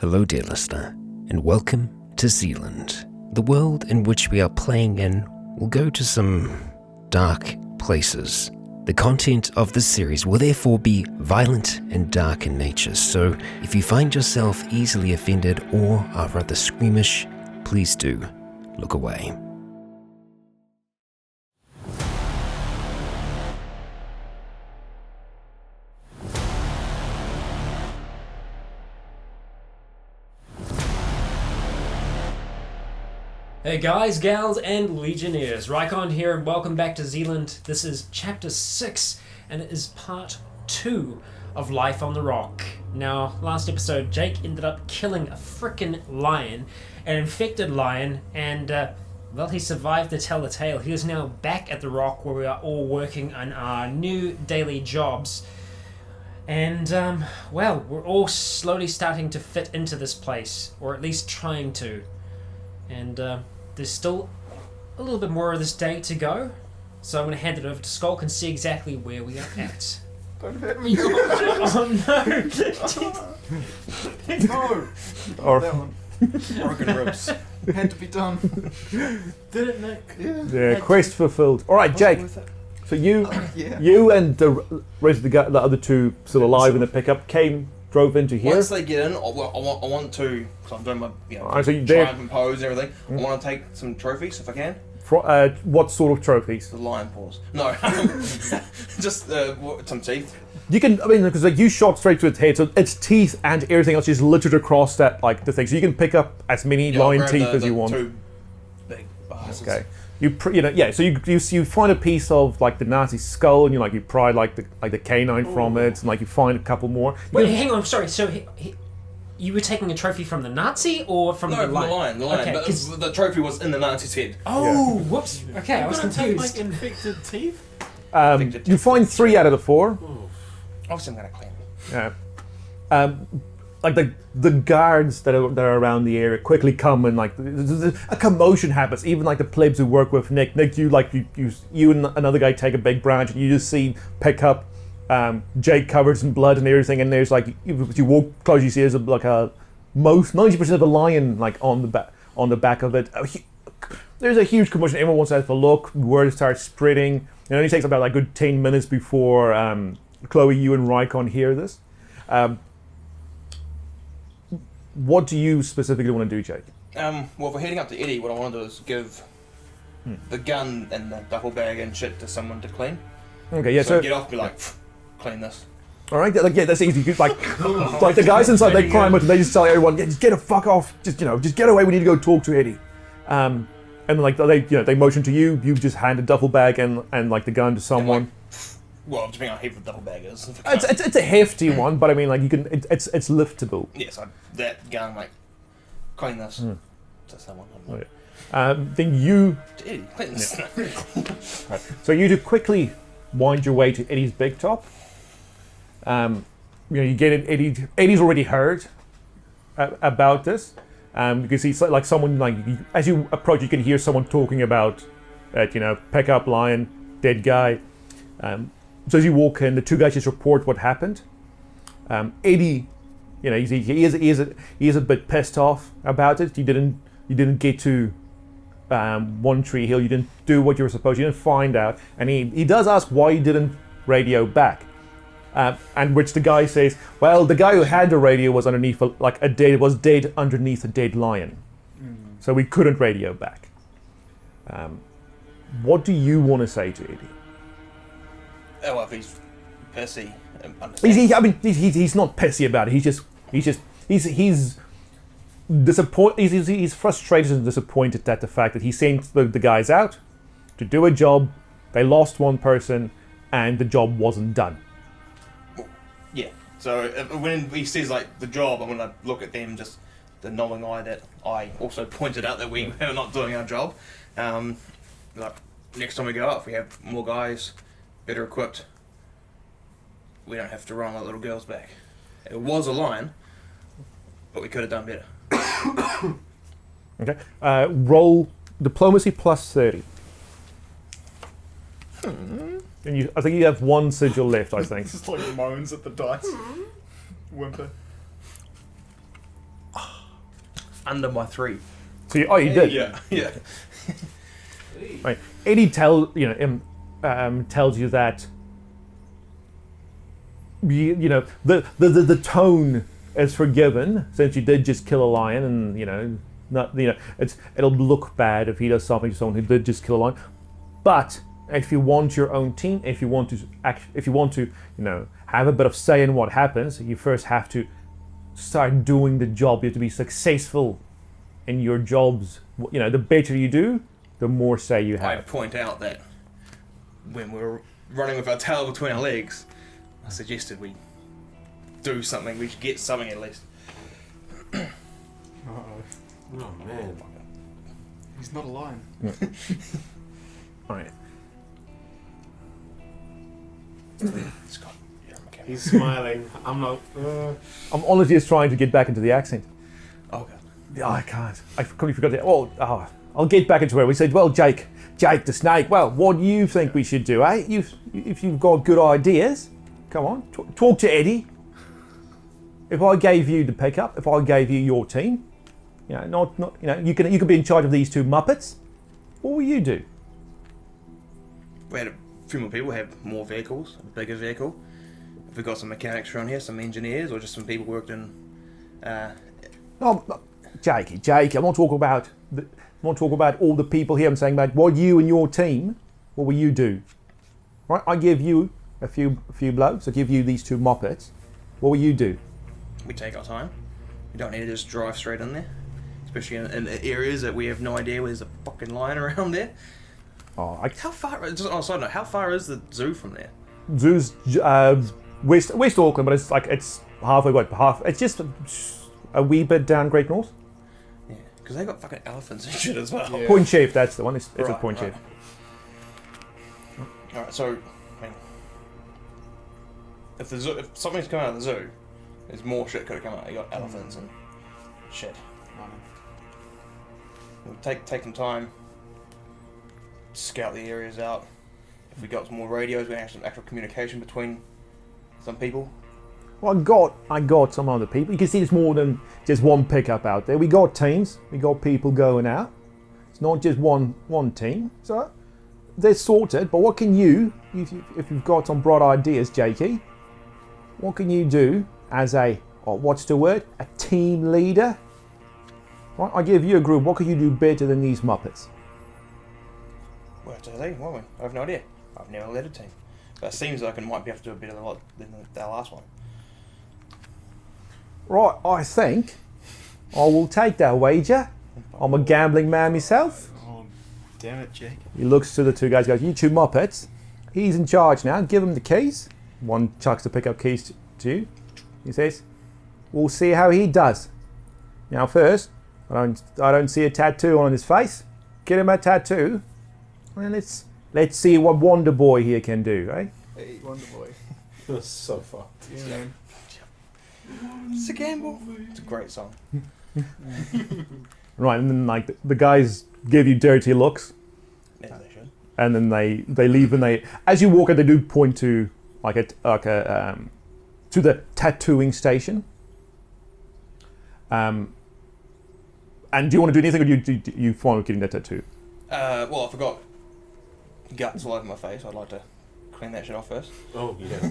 Hello, dear listener, and welcome to Zealand. The world in which we are playing in will go to some dark places. The content of this series will therefore be violent and dark in nature, so if you find yourself easily offended or are rather squeamish, please do look away. Hey guys, gals, and legionnaires, Rycon here and welcome back to Zealand. This is chapter 6 and it is part 2 of Life on the Rock. Now, last episode Jake ended up killing a frickin' lion, an infected lion, and well, he survived to tell the tale. He is now back at the rock where we are all working on our new daily jobs. And, well, we're all slowly starting to fit into this place, or at least trying to. And there's still a little bit more of this day to go, so I'm going to hand it over to Skulk and see exactly where we are at. Don't hit me! Oh no! No! Or That one. broken ribs. It had to be done. Did it, Nick? Yeah. quest fulfilled. All right, Jake. So you and the rest of the other two still alive in the pickup drove into here. Once they get in, I want to, because I'm doing my Alright, so triumph pose and everything, I want to take some trophies if I can. What sort of trophies? The lion paws. No, just some teeth. You can, because you shot straight to its head, so its teeth and everything else is littered across that, the thing. So you can pick up as many lion I'll grab teeth as you want. Two big bastards. Okay. So you find a piece of the Nazi skull, and you pry the canine from it, and you find a couple more. Wait, hang on, sorry, so you were taking a trophy from the Nazi or from the lion? The lion. Okay, But the trophy was in the Nazi's head. Oh, whoops. Okay, I was confused. Take infected teeth? You find 3 out of the 4. Obviously, I'm going to clean them. Yeah. The guards that are around the area quickly come, and a commotion happens. Even the plebs who work with Nick, you and another guy take a big branch, and you just see pick up Jake covered in blood and everything. And there's you walk close, you see there's most 90% of a lion on the back of it. There's a huge commotion. Everyone wants to have a look. Word starts spreading. It only takes about a good 10 minutes before Chloe, you and Rycon hear this. What do you specifically want to do, Jake? Well, if we're heading up to Eddie, what I want to do is give the gun and the duffel bag and shit to someone to clean. Okay, yeah. So get off, and be clean this. all right, that's easy. The guys inside, they climb up and they just tell everyone, just get the fuck off, just get away. We need to go talk to Eddie. And they motion to you. You just hand a duffel bag and the gun to someone. Well, depending on how heavy the duffel bag is. It's a hefty one, but you can. It's liftable. Yes, that gun, clean this to someone. Right. Then you. To Eddie, clean this. Right. So you do quickly wind your way to Eddie's big top. You get it. Eddie's already heard about this. Because he's someone as you approach, you can hear someone talking about, pick up lion, dead guy. So as you walk in, the 2 guys just report what happened. Eddie, he is a bit pissed off about it. You didn't get to One Tree Hill. You didn't do what you were supposed to. You didn't find out, and he does ask why you didn't radio back. And which the guy says, well, the guy who had the radio was underneath dead underneath a dead lion, so we couldn't radio back. What do you want to say to Eddie? Oh, well, if he's pissy, He's not pissy about it. He's disappointed. He's frustrated and disappointed at the fact that he sent the guys out to do a job. They lost one person, and the job wasn't done. Yeah. So when he says the job, I'm gonna look at them, just the knowing eye that I also pointed out that we are not doing our job. Next time we go out, if we have more guys, better equipped, we don't have to run like little girls back. It was a lion, but we could have done better. Okay. Roll diplomacy plus 30. And I think you have 1 sigil left, I think. Just moans at the dice. Whimper. under my 3. So you did. Yeah, yeah. Right. Eddie tells you that the tone is forgiven since you did just kill a lion, and it'll look bad if he does something to someone who did just kill a lion. But if you want your own team, if you want to have a bit of say in what happens, you first have to start doing the job. You have to be successful in your jobs. The better you do, the more say you I have. point out that when we were running with our tail between our legs, I suggested we do something. We should get something at least. Oh man. He's not a lion. All right. Scott, you're a mechanic. He's smiling. I'm not. I'm honestly just trying to get back into the accent. Okay. Yeah, I can't. I completely forgot it. Well, I'll get back into it. We said, well, Jake the snake. Well, what do you think we should do, eh? If you've got good ideas, come on, talk to Eddie. If I gave you the pickup, if I gave you your team, you can be in charge of these 2 Muppets. What will you do? We had a few more people have more vehicles, a bigger vehicle. If we got some mechanics around here, some engineers, or just some people worked in. No, Jake. I'm not talking about all the people here. I'm saying about what you and your team. What will you do? Right? I give you a few blokes. I give you these 2 Muppets. What will you do? We take our time. We don't need to just drive straight in there, especially in areas that we have no idea where there's a fucking lion around there. How far? Just on a side note, how far is the zoo from there? Zoo's West Auckland, but it's halfway. It's just a wee bit down Great North. Yeah, because they got fucking elephants and shit as well. Yeah. Point Chief, that's the one. It's a Right, Point right. Chief. All right, so I mean, if something's come out of the zoo, there's more shit could have come out. You got elephants and shit. We'll take some time, scout the areas out. If we got some more radios, we have some actual communication between some people. Well, I got some other people. You can see there's more than just one pickup out there. We got teams. We got people going out. It's not just one team. So they're sorted. But what can you, if you've got some broad ideas, Jakey, what can you do as what's the word? A team leader? Right, I give you a group. What can you do better than these Muppets? Well, that's the thing, won't we? I have no idea. I've never led a team. But it seems like I might be able to do a better than the last one. Right, I think I will take that wager. I'm a gambling man myself. Oh, damn it, Jake. He looks to the 2 guys, goes, you 2 Muppets. He's in charge now. Give him the keys. One chucks the pickup keys to you. He says, we'll see how he does. Now first, I don't see a tattoo on his face. Get him a tattoo. And let's see what Wonder Boy here can do, eh? Hey, Wonder Boy. That's so fucked. Yeah, man. It's a gamble. It's a great song. Right, and then the guys give you dirty looks. Yeah, they should. And then they leave, and as you walk out, they do point to to the tattooing station. And do you want to do anything, or do you fine with getting that tattoo? Well, I forgot guts all over my face. I'd like to clean that shit off first. Oh, yeah.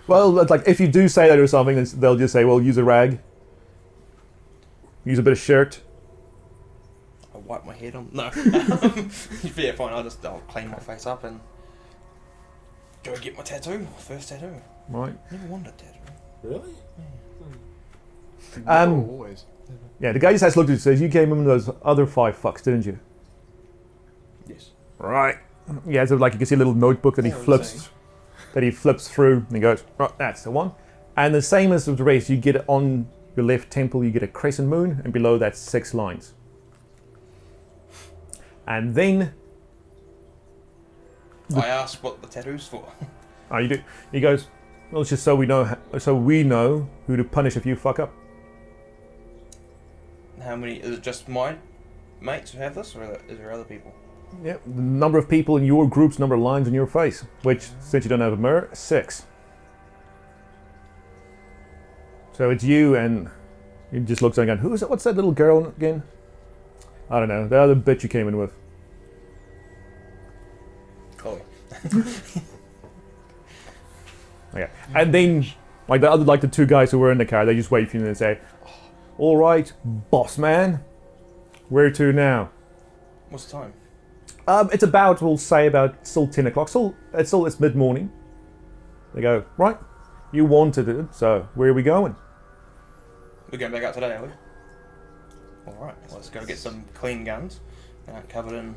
Well, if you do say that or something, then they'll just say, well, use a rag. Use a bit of shirt. I wipe my head on. No. Yeah, fine. I'll clean my face up and go get my tattoo. First tattoo. Right. Never wanted a tattoo. Really? Always. Yeah, the guy just has looked at you and says, you came in with those other 5 fucks, didn't you? Yes. Right. Yeah, so you can see a little notebook that he flips through, and he goes, right, that's the one. And the same as with the race, you get on your left temple, you get a crescent moon, and below that's 6 lines. And then I asked what the tattoo's for. oh, you do. He goes, well, it's just so we know who to punish if you fuck up. How many? Is it just my mates who have this, or is there other people? Yeah, the number of people in your group's number of lines on your face, which, since you don't have a mirror, 6. So it's you and He just looks at it and goes, what's that little girl again? I don't know, the other bitch you came in with. Chloe. Okay. And then, the two guys who were in the car, they just wait for you and say, all right, boss man, where to now? What's the time? It's about, we'll say about still 10 o'clock. It's mid-morning. They go, right, you wanted it, so where are we going? We're going back out today, are we? Alright, let's go get some clean guns. Covered in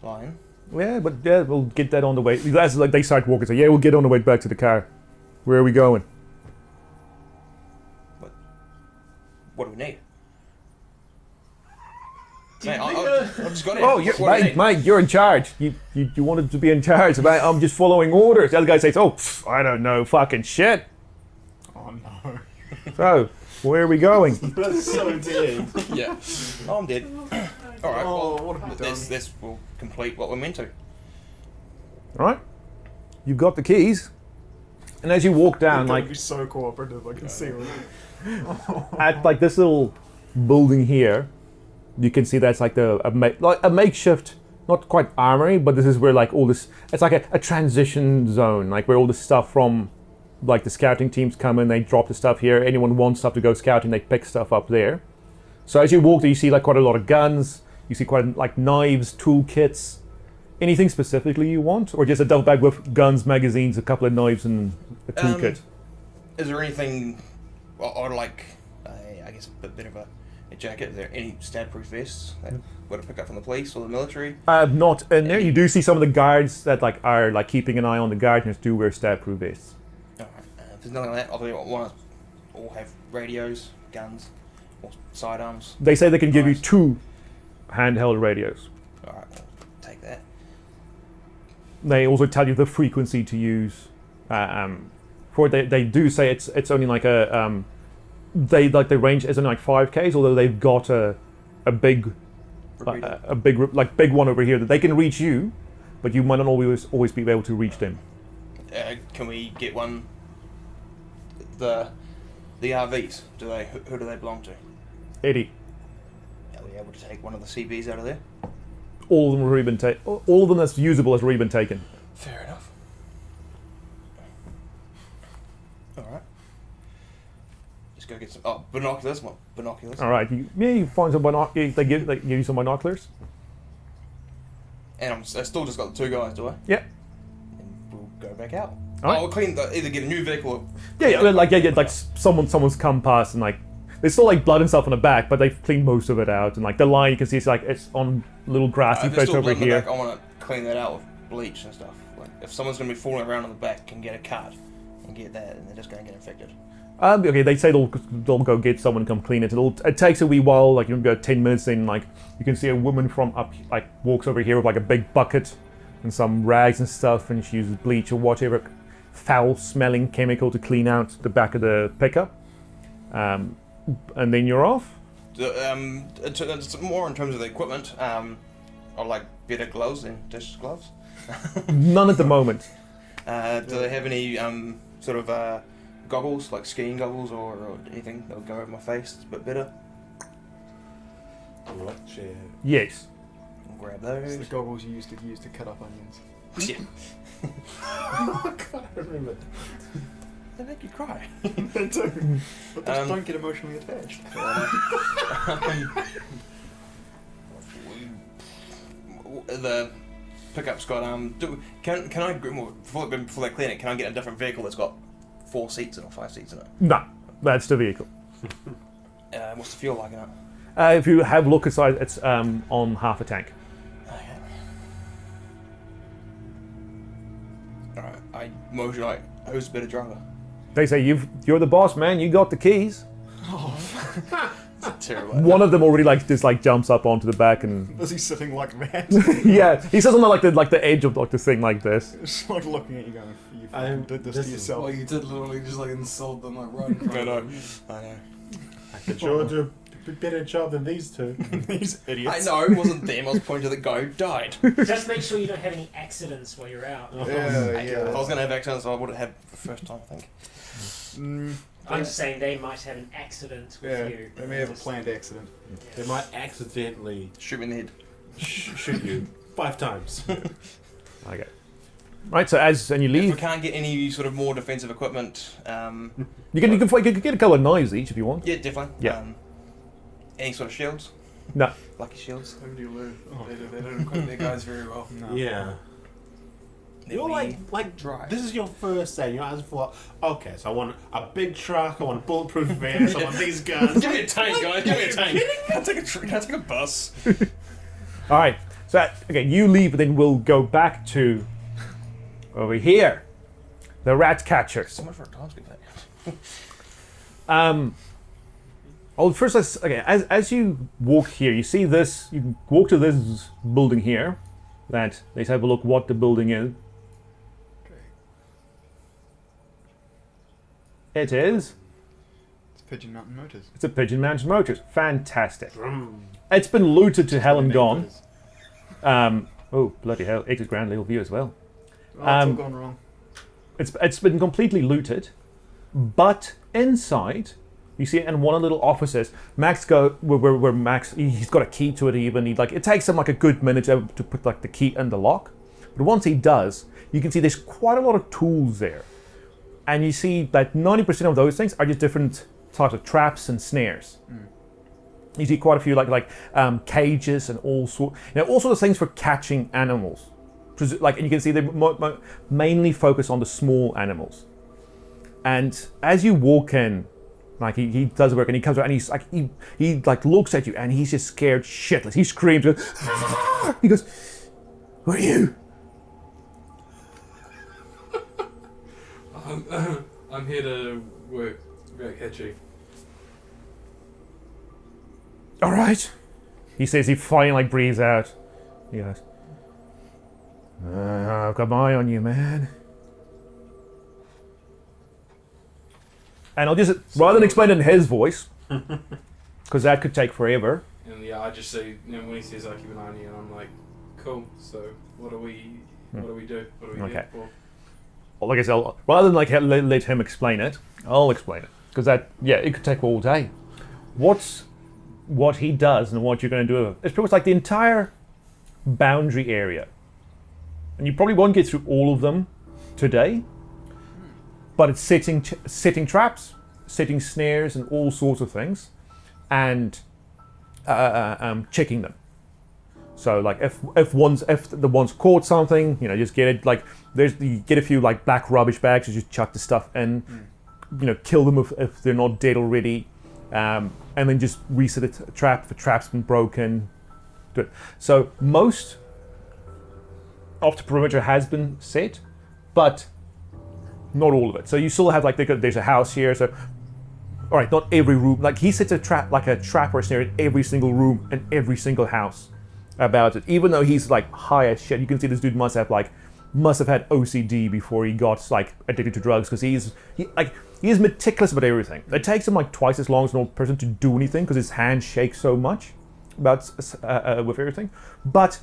line. Yeah, but yeah, we'll get that on the way. That's like they start walking, so yeah, we'll get on the way back to the car. Where are we going? What do we need? Mate, I just got it. Oh, mate, you're in charge. You wanted to be in charge. I'm just following orders. The other guy says, I don't know fucking shit. Oh no. So, where are we going? That's so dead. Yeah. Oh, I'm dead. Alright, Oh, well, what have you done? this will complete what we're meant to. Alright? You've got the keys. And as you walk down, They're gonna be so cooperative, I can see it. at this little building here, you can see that's like a makeshift, not quite armory, but this is where all this, it's like a transition zone, where all the stuff from the scouting teams come in, they drop the stuff here. Anyone wants stuff to go scouting, they pick stuff up there. So as you walk there, you see quite a lot of guns, you see quite knives, toolkits. Anything specifically you want, or just a duffel bag with guns, magazines, a couple of knives, and a toolkit? Is there anything, or I guess a bit of a jacket? Is there any stab-proof vests that would have picked up from the police or the military? Not in there. You do see some of the guards that are keeping an eye on the gardeners do wear stab-proof vests. Alright, if there's nothing like that, I'll tell you what, one all have radios, guns, or sidearms. They say they can give you Nice. 2 handheld radios. Alright, I'll take that. They also tell you the frequency to use. They do say it's only the range isn't 5Ks, although they've got a big one over here that they can reach you, but you might not always be able to reach them. Can we get one? The RVs, who do they belong to? Eddie, Are we able to take one of the CVs out of there? all of them have already been taken. All of them that's usable has already been taken. Fair enough. Alright. Let's go get some binoculars. What binoculars? All right, you find some binoculars. They give you some binoculars. And I still just got the 2 guys, do I? Yeah. And we'll go back out. Alright. We'll either get a new vehicle or... Yeah, someone's come past and there's still blood and stuff on the back, but they've cleaned most of it out, and the line you can see it's on little grassy if there's patch still over blood in the here. back, I want to clean that out with bleach and stuff. If someone's going to be falling around on the back and get a cut and get that, and they're just going to get infected. Okay, they say they'll go get someone to come clean it. It takes a wee while, about 10 minutes in, you can see a woman from up, walks over here with a big bucket and some rags and stuff, and she uses bleach or whatever foul-smelling chemical to clean out the back of the pickup. And then you're off. It's more in terms of the equipment. I like better gloves than dish gloves. None at the moment. Do they have any sort of goggles, like skiing goggles or anything that'll go over my face? It's a bit better. Alright, share. Yes. I'll grab It's the those. goggles you used to cut up onions. Yeah. I can't remember. They make you cry. They do. But just Um, don't get emotionally attached. The pickup's got can I before they clean it, can I get a different vehicle that's got 4 seats in it or 5 seats in it? No, that's the vehicle. What's the fuel like in it? If you have a look inside, it's on half a tank. Okay. Alright, I motion who's the better driver? They say you're the boss, man. You got the keys. It's terrible. One of them already just jumps up onto the back and Is he sitting like that? yeah, he sits on the edge of the thing like this. It's like looking at you going, you I fucking did this to yourself. Well, you did literally just insult them, right in front I know. of them. I know. I could sure do. better job than these two. These I idiots. know, it wasn't them. I was pointing to the guy who died. Just make sure you don't have any accidents while you're out. If I was going to have accidents, I would have had the first time, I think. I'm just saying they might have an accident with you. They may have a planned accident. They might accidentally Shoot me in the head. shoot you 5 times. Okay. Right. So and you If we leave, can't get any sort of more defensive equipment, you can get a couple of knives each if you want. yeah, definitely. Yeah. Any sort of shields? No. Lucky shields? How do you learn? They don't equip their guys very well. No. Yeah. Then You're we like drive. this is your first day. You're asking for okay, so I want a big truck, I want a bulletproof vest, I want these guns. Give me a tank, guys. Give me a tank. Can I take a bus? All right. So again, you leave, and then we'll go back to over here, the rat catcher. So much for a time skip. First, as you walk here, you see this. You walk to this building here. Let's have a look what the building is. It is. It's Pigeon Mountain Motors. It's a Pigeon Mountain Motors. Fantastic. It's been looted to hell and gone. Oh bloody hell! 80 grand little view as well. Oh, it's all gone wrong. It's been completely looted, but inside, you see, in one of the little offices, Max where Max he's got a key to it. Even it takes him like a good minute to put like the key in the lock. But once he does, you can see there's quite a lot of tools there, and you see that 90% of those things are just different types of traps and snares. You see quite a few like cages and all sorts of things for catching animals. And you can see they mainly focus on the small animals. And as you walk in, like he does the work and he comes out and he's like he looks at you and he's just scared shitless. He screams. He goes, "Who are you?" I'm here to work very catchy. All right. He says he finally breathes out. He goes, "I've got my eye on you, man." And I'll just, rather than explain it in his voice, because that could take forever. And yeah, I just say, when he says I keep an eye on you, and I'm like, cool. So what do we do? What do we Okay. get for? Well, like I said, rather than let him explain it, I'll explain it. Because it could take all day. What he does and what you're going to do is pretty much like the entire boundary area. And you probably won't get through all of them today. But it's setting traps, setting snares, and all sorts of things, and checking them. So, like, if the one's caught something, just get it. Like, you get a few like black rubbish bags, you just chuck the stuff in. Kill them if they're not dead already, and then just reset a trap if the trap's been broken. Do it. So most of the perimeter has been set, but not all of it. So you still have there's a house here. So, all right, not every room. Like he sets a trap or a snare in every single room and every single house about it. Even though he's like high as shit, you can see this dude must have had OCD before he got addicted to drugs because he is meticulous about everything. It takes him twice as long as an old person to do anything because his hands shake so much with everything. But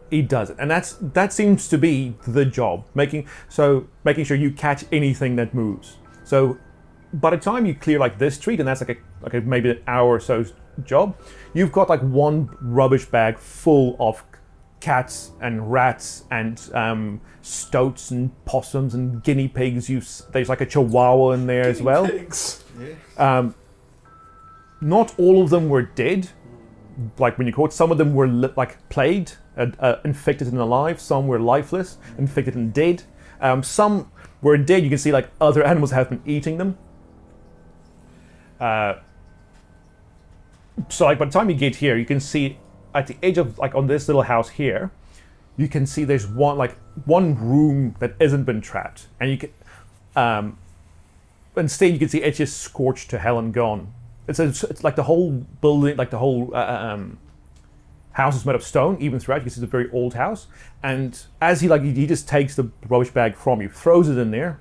he does it, and that seems to be the job, making sure you catch anything that moves. So by the time you clear this street, and that's maybe an hour or so job, you've got one rubbish bag full of cats and rats and stoats and possums and guinea pigs. There's a chihuahua in there as well. Pigs. Yeah. Not all of them were dead. When you caught, some of them were plagued, infected and alive. Some were lifeless, infected and dead. Some were dead. You can see other animals have been eating them. So by the time you get here, you can see at the edge of on this little house here, you can see there's one room that hasn't been trapped, and you can instead you can see it's just scorched to hell and gone. It's like the whole building, the whole house is made of stone, even throughout. You can see it's a very old house. And as he just takes the rubbish bag from you, throws it in there,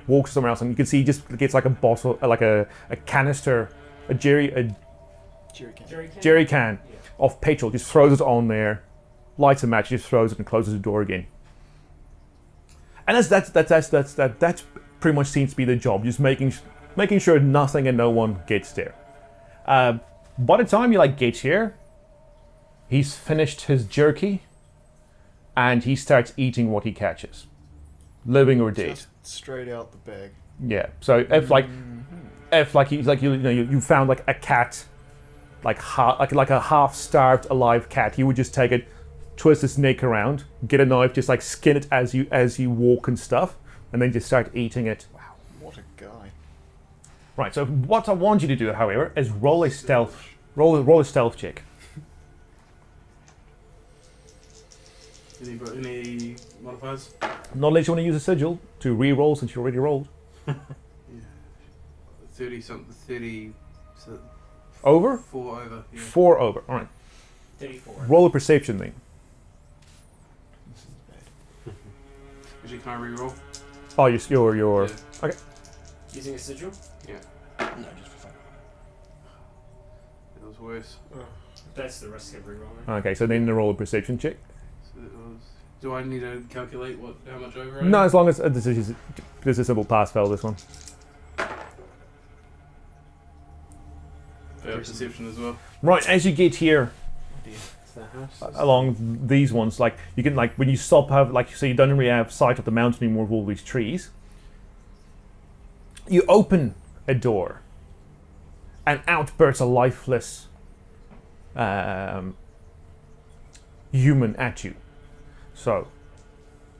walks somewhere else, and you can see he just gets a bottle, a canister, a jerry can of petrol, just throws it on there, lights a match, just throws it and closes the door again. And that's pretty much seems to be the job, just making sure nothing and no one gets there. By the time you get here, he's finished his jerky, and he starts eating what he catches, living or dead. Just straight out the bag. Yeah. So you found a cat, like a half-starved alive cat, you would just take it, twist its neck around, get a knife, just skin it as you walk and stuff, and then just start eating it. Wow, what a guy. Right. So what I want you to do, however, is roll a stealth check. Any modifiers? Not unless you want to use a sigil to re-roll since you already rolled. 30 something. 30. So Over? 4 over. Yeah. 4 over. All right. 34. Roll a perception then. This is bad. Actually, can I re-roll? Oh, you're. Yeah. Okay. Using a sigil? Yeah. No, just for fun. It was worse. That's the risk of rerolling. Okay. So then roll a perception check. So it was. Do I need to calculate how much over? I No, am? as long as this is a simple pass fail. This one. Yeah, perception as well. Right. As you get here, along these ones, you can when you stop, so you don't really have sight of the mountain anymore with all these trees. You open a door, and out bursts a lifeless human at you. So,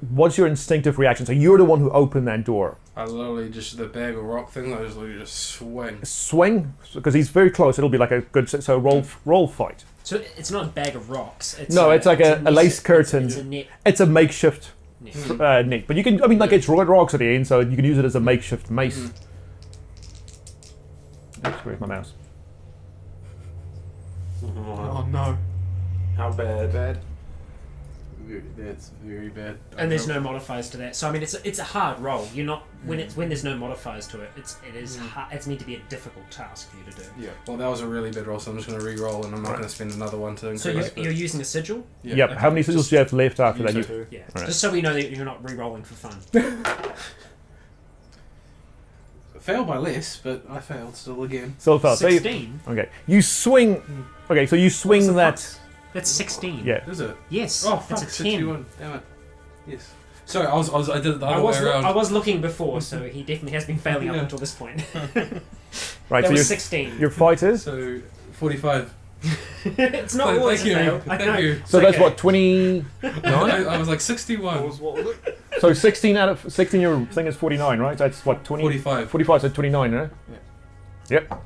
what's your instinctive reaction? So you're the one who opened that door. I literally just the bag of rock thing. I just literally just swing. Swing, because he's very close. It'll be a good. So roll fight. So it's not a bag of rocks. It's It's like a lace curtain. It's a net. It's a makeshift net. net, but you can. It's rocks at the end, so you can use it as a makeshift mace. Where's my mouse? Oh no. How bad? Bad. That's very bad. And there's no modifiers to that. So I mean, it's a hard roll. You're not when there's no modifiers to it. It is hard, it's meant to be a difficult task for you to do. Yeah. Well, that was a really bad roll, so I'm just going to re-roll, and I'm not going to spend another one to So increase. you're using a sigil. Yeah. Yep. Okay. How many sigils do you have left after that? Two. Yeah. Right. Just so we know that you're not re-rolling for fun. Failed by less, but I failed still again. So far, 16. okay. You swing. Okay, so you swing that. That's 16. Yeah. Is it? Yes. Oh, fuck, that's a 10. 61. Damn it. Yes. Sorry, I did it the other way around. I was looking before, so he definitely has been failing up until this point. Right. That So was 16. your fight is. So, 45. It's not always Thank a you. fail. I know. Thank you. So It's that's okay. what 20. I was like 61. What was it? So 16 out of 16. Your thing is 49, right? That's what 20. 45. 45. So 29, right? Yeah. Yep.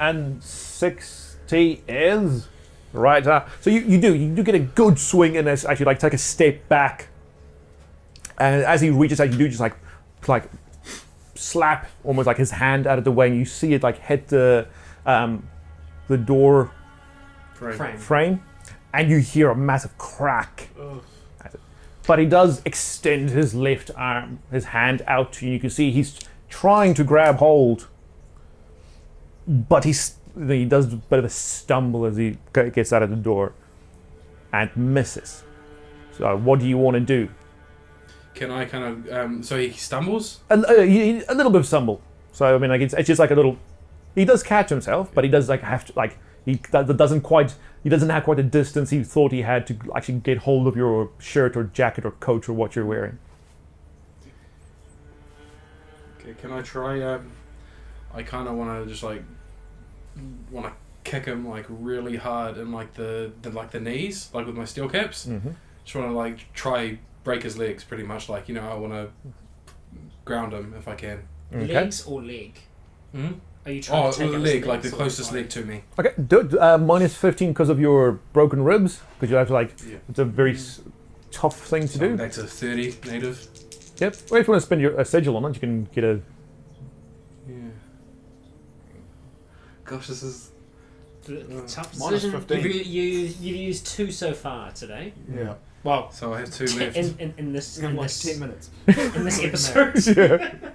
And 60 is right. So you do get a good swing in this. Actually, take a step back, and as he reaches out, you do just like slap almost his hand out of the way, and you see it hit the door frame, and you hear a massive crack. Ugh. But he does extend his left arm, his hand out to you. You can see he's trying to grab hold, but he does a bit of a stumble as he gets out of the door and misses. So what do you want to do? Can I kind of... so he stumbles? A little bit of stumble. So I mean, it's just a little. He does catch himself, but he does have to he doesn't have quite the distance he thought he had to actually get hold of your shirt or jacket or coat or what you're wearing. Okay, can I try... I kind of want to just want to kick him really hard in the knees, with my steel caps. Mm-hmm. Just want to try break his legs pretty much. I want to ground him if I can. Okay. Legs or leg? Hmm? Are you trying to take out his leg, legs the or closest body? leg to me. Okay, minus 15 because of your broken ribs, because you have to Yeah. It's a very tough thing to So do. back to 30 native. Yep. Or if you want to spend a sigil on it, you can get a. Yeah. Gosh, this is... Tough Minus decision. 15. You've used 2 so far today. Yeah. Well, So I have 2 left. in this In like 10 minutes. in this episode. Yeah.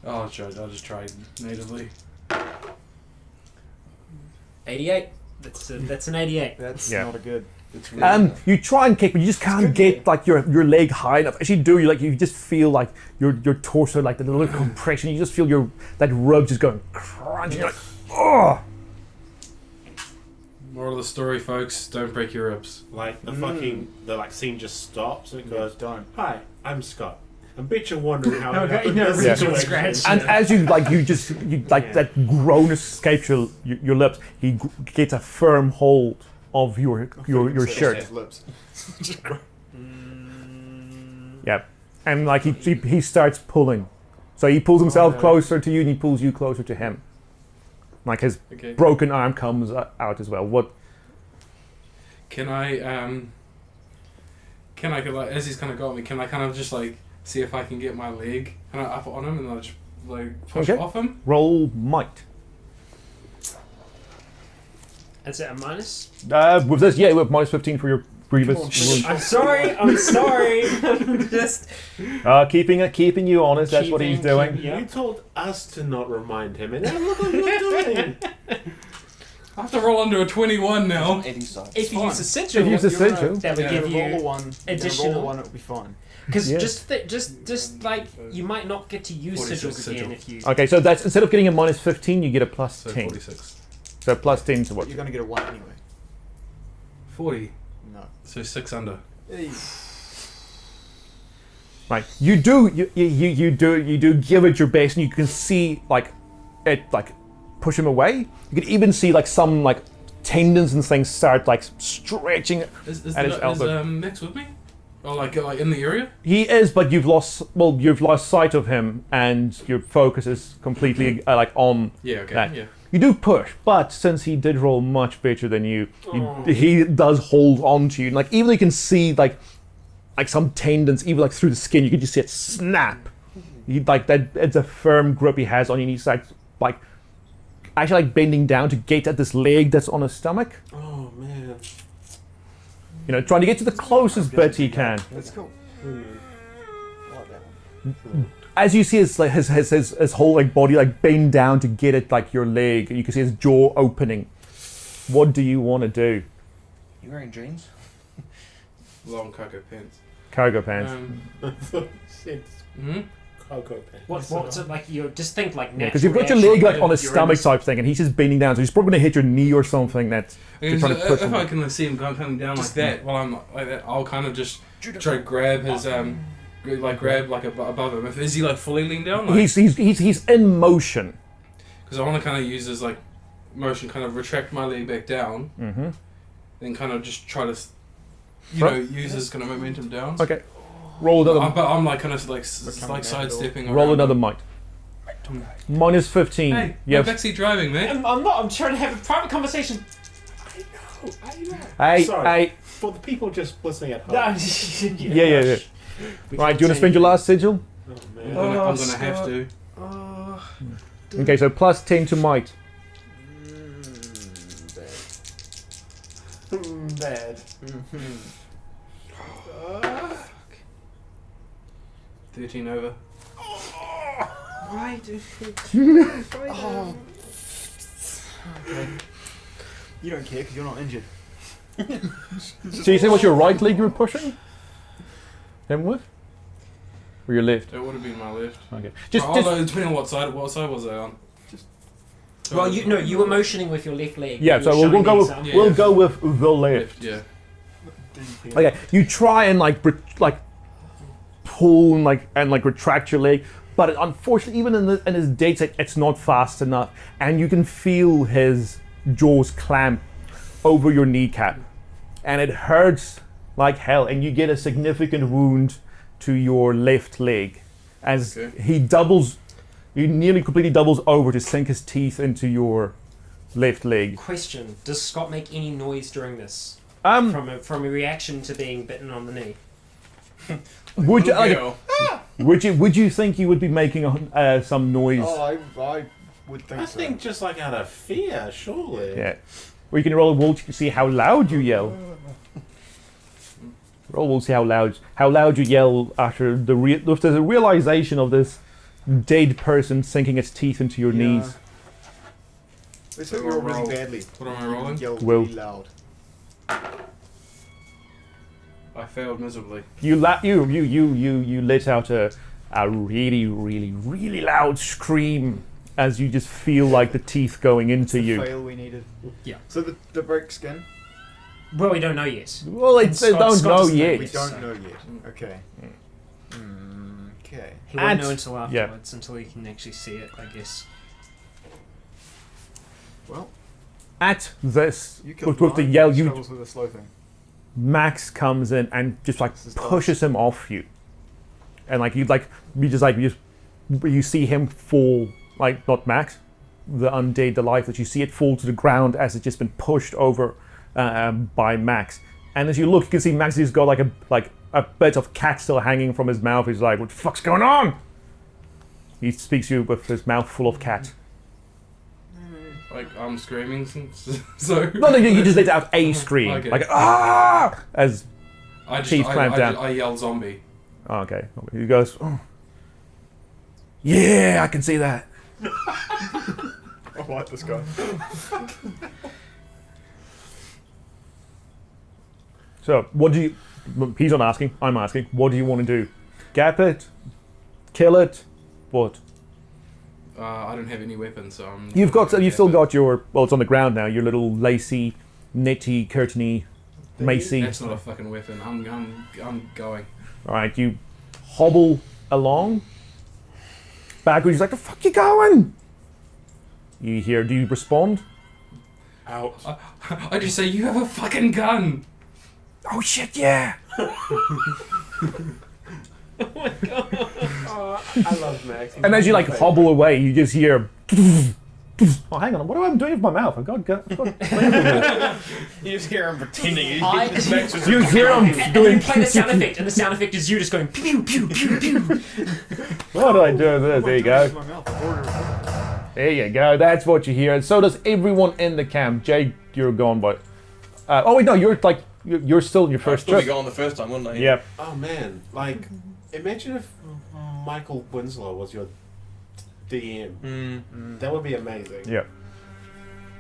Oh, I'll just try natively. 88. That's an 88. That's Yeah. not a good. It's really You try and kick, but you just can't get like your leg high enough. As you do, you just feel like your torso, like the little compression. You just feel that rub just going crunch. You're like, oh. Moral of the story, folks: don't break your ribs. Like the scene just stops and it goes, don't. "Hi, I'm Scott. I bet you're wondering how Okay, it happened." no, This really situation. scratch. And as you that groan escapes your lips, he gets a firm hold of your shirt. His lips. Yeah, and like he starts pulling, so he pulls himself closer to you, and he pulls you closer to him. Like his Okay. broken arm comes out as well. What? Can I like, as he's kind of got me? Can I kind of just like see if I can get my leg kind of up on him and then I just like push Okay. off him? Roll might. Is it a minus? With this, yeah, with minus 15 for your previous wound. I'm sorry. Just Keeping you honest. That's what he's doing. Yeah. You told us to not remind him, and now look what you're doing. I have to roll under a 21 now. 80 side. If you fine. use a sigil, If you use a You're gonna- sigil. that would Yeah. give Roll a you one. Roll a additional. one. It'll be fine. Because Yeah. just like you might not get to use 46 sigils again sigil. if you. Okay, so that's instead of getting a minus 15, you get a plus So 10. 46. So plus 10 to what? You're gonna get a one anyway. 40. No. So 6 under. Hey. Right, you do give it your best, and you can see like it like push him away. You can even see like some like tendons and things start like stretching. Is At his elbow. Max with me? Or like in the area? He is, but you've lost sight of him, and your focus is completely like on Yeah. Okay. that. Yeah. You do push, but since he did roll much better than he does hold on to you. And, like even though you can see like some tendons, even like through the skin, you can just see it snap. He like that. It's a firm grip he has on you. And he's like actually like bending down to get at this leg that's on his stomach. Oh man. You know, trying to get to the closest bit he can. That's cool. Hmm. I like that one. As you see his whole like body like bend down to get at like your leg, and you can see his jaw opening. What do you want to do? You wearing jeans? Long cocoa pants. Cargo pants. It's Hmm? cocoa pants. What's it like? You just think like natural. Because you've got your reaction, leg like you're- on his you're in stomach this- type thing, and he's just bending down, so he's probably gonna hit your knee or something. That's Okay, You're so trying to push if him. I can see him coming down like that while I'm like that, I'll kind of just try to grab his grab like above him. Is he like fully leaned down? Like, he's in motion. because I want to kind of use his like motion, kind of retract my leg back down, Mm-hmm. then kind of just try to, Right. use his kind of momentum down. Okay. Roll another. But I'm like kind of like Becoming like sidestepping. natural. Roll around another him. might. Minus 15. Hey, You I'm have- backseat driving, mate. I'm not. I'm trying to have a private conversation. I know. Hey, Sorry. hey. For the people just listening at home. No, Yeah. Right, do you want to spend your last sigil? Oh I'm man. gonna have to. Okay, so plus 10 to might. Bad. 13 over. Why do? Oh. Okay. You don't care because you're not injured. So you say what's your right leg you were pushing him with? Or your left? That would have been my left. Okay. Although depending on what side was I on. Well, you were motioning with your left leg. Yeah, You so were we'll go showing with the example. Yeah. we'll go with the left. Yeah. Okay, you try and like pull and like retract your leg, but unfortunately, even in his dead state, it's not fast enough, and you can feel his jaws clamp over your kneecap, and it hurts like hell, and you get a significant wound to your left leg as he nearly completely doubles over to sink his teeth into your left leg. Question: does Scott make any noise during this? Um, From a reaction to being bitten on the knee. would you Girl. would you think you would be making some noise? Oh, I would think I so. think just like out of fear, surely. Yeah. Or you can roll a wall to see how loud you yell. Roll will see how loud you yell after the realization of this dead person sinking its teeth into your knees. Let's hope you roll really roll. badly. What am I rolling? Yell Will. really loud. I failed miserably. You let out a really, really, really loud scream as you just feel like the teeth going into The you. fail we needed. Yeah. So the break skin? Well, we don't know yet. Well, they Scott- don't Scott know doesn't know yet. We Yes, don't so- know yet. Okay. Okay. He won't And- know until yeah. afterwards, until he can actually see it, I guess. Well, At this, you killed with the lion, yell, struggles with a slow thing. Max comes in and just like This is pushes him off you, and you see him fall, like not Max, the undead, the life that you see it fall to the ground as it's just been pushed over by Max. And as you look, you can see Max has got like a bit of cat still hanging from his mouth. He's like, "What the fuck's going on?" He speaks to you with his mouth full of cat. Like, I'm screaming, so... No, you just let out a scream, Okay. like ah, as teeth clamp down. I yelled zombie. Oh, okay. He goes, oh. Yeah, I can see that. I like this guy. So, what do you... He's not asking, I'm asking. What do you want to do? Gap it? Kill it? What? I don't have any weapons, so I'm... You've still got your... Well, it's on the ground now. Your little lacy, netty, curtainy, macy. That's not a fucking weapon. I'm going. Alright, you hobble along. Backwards, he's like, the fuck you going? You hear, do you respond? Out. I just say, you have a fucking gun! Oh shit, yeah! I love Max. And as you like hobble away, you just hear. Oh, hang on! What am I doing with my mouth? I've got. You just hear him pretending. You hear him And doing. you play the sound effect, and the sound effect is you just going pew pew pew pew. What did I do with this? There you go. My mouth. There you go. That's what you hear. And so does everyone in the camp. Jake, you're gone, but. Oh wait, no, you're still in your first I'd be trip. gone the first time, wouldn't I? Yep. Oh man, like, imagine if Michael Winslow was your DM. That would be amazing. Yeah.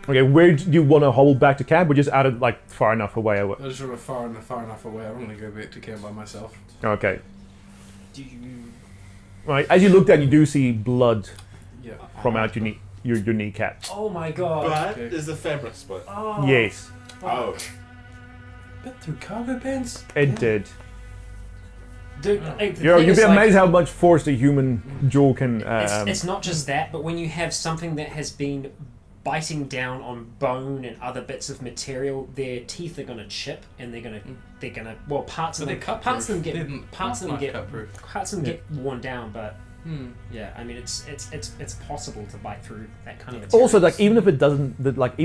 Okay, where do you want to hobble back to camp? We're just out of like far enough away. I just sort of far enough away. I'm gonna go back to camp by myself. Okay. Do you... Right. As you look down, you do see blood Yeah. from out your kneecap. Oh my god. But Okay. is the fabric split? Oh. Yes, Oh. Bit through cargo pants? it did. Dude, the You'd thing be is, like, amazed how much force the human jaw can. it's not just that, but when you have something that has been biting down on bone and other bits of material, their teeth are gonna chip, and they're gonna well, parts of But them they're cutproof. parts of them They're get parts of them not get cutproof. parts of them get worn down, but Hmm. yeah, I mean it's possible to bite through that kind of material. Also, like even if it didn't break be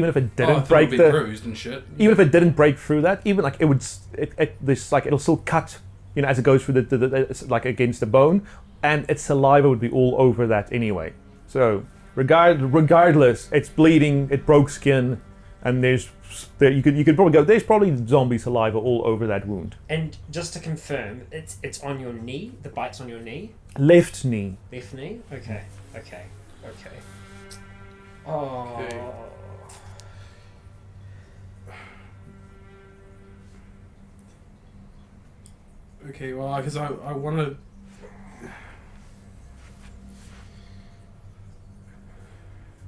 the, bruised and shit. even if it didn't break through that, even like it would, it'll still cut, as it goes through the like against the bone, and its saliva would be all over that anyway. So regardless, it's bleeding, it broke skin, and you could probably go. There's probably zombie saliva all over that wound. And just to confirm, it's on your knee. The bite's on your knee, Left knee. left knee. Okay. Oh. Okay. Okay, well, because I want to...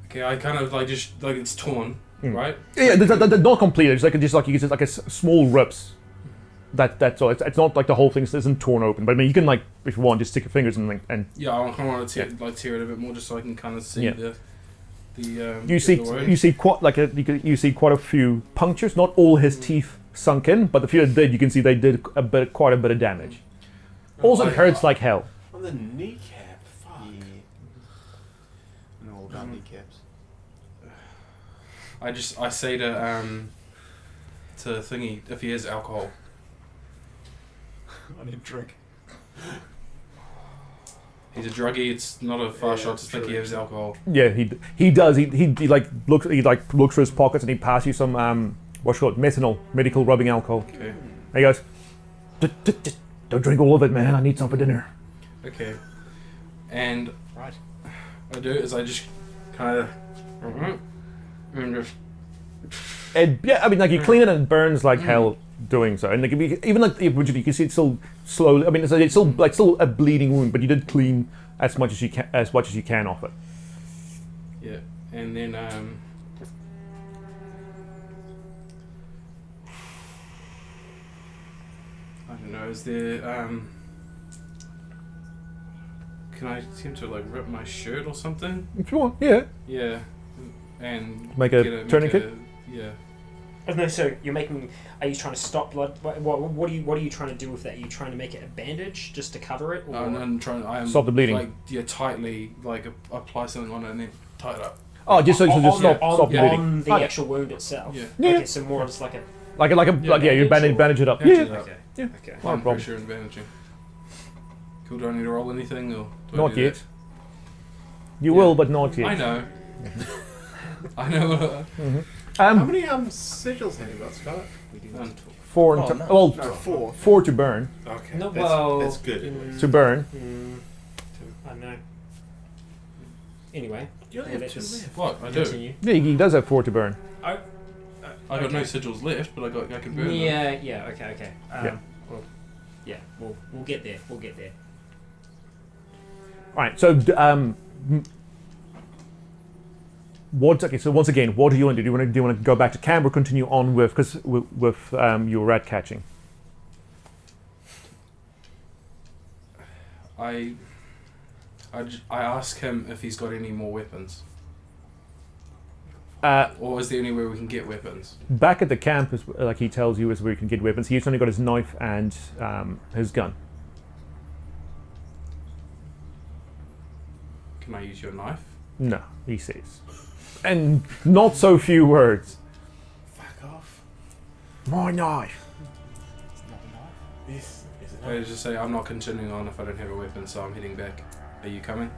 Okay, I kind of like just like it's torn, right? Yeah, they're not complete. It's like you can just small rips. That's all. It's not like the whole thing isn't torn open. But I mean, you can like if you want, just stick your fingers in and Yeah, I kind of want to tear it a bit more just so I can kind of see Yeah. the you wound. see quite a few punctures. Not all his teeth sunk in, but the few that did, you can see they did quite a bit of damage. Also, it hurts like hell. On the kneecap. Fuck. I know all about kneecaps. I say to Thingy if he has alcohol. I need a drink. He's a druggie. It's not a far Yeah, shot to think he true. has alcohol. Yeah, he does. He looks through his pockets and he passes you some what's it called, methanol, medical rubbing alcohol. Okay. And he goes, just don't drink all of it, man. I need some for dinner. Okay. And Right. I do is I just kind of And just I mean, like you clean it and it burns like hell doing so, and like even like you can see it's still slowly. I mean, it's still a bleeding wound, but you did clean as much as you can off it. yeah, and then I don't know. Is there can I attempt to like rip my shirt or something? If you want, yeah. Yeah, and Make a tourniquet? Yeah. Oh, no, so you're making. Are you trying to stop blood? What are you trying to do with that? Are you trying to make it a bandage just to cover it? Or? I'm trying. I am Stop the bleeding. Like tightly, like apply something on it and then tie it up. Oh, just so just stop bleeding. On the actual wound itself. Yeah. Okay, so more just like a. You bandage it up. Bandage Yeah. it up. Okay. Yeah. Okay. No Fine problem. pressure and bandaging. Cool. Do I need to roll anything or? Do I Not do yet. that? You Yeah. will, but not yet. I know. I know. How many sigils have you got, Scott? We didn't None. talk. 4 Oh, to, no. well, No, 4. 4 to burn. Okay. No, that's, well, that's good at least. To burn. I don't know. Anyway. You only yeah, have let's 2 just left. What I do? continue. Yeah, he does have 4 to burn. I got no sigils left, but I can burn them. Yeah. Okay. Yeah. Well, yeah. We'll get there. We'll get there. All right. So so once again, what do you want to do? Do you want to go back to camp or continue on with your rat catching? I ask him if he's got any more weapons, or is there anywhere we can get weapons? Back at the camp, is like he tells you, is where you can get weapons. He's only got his knife and his gun. Can I use your knife? No, he says, and not so few words. Fuck off. My knife. This is I enough. just say I'm not continuing on if I don't have a weapon, so I'm heading back. Are you coming?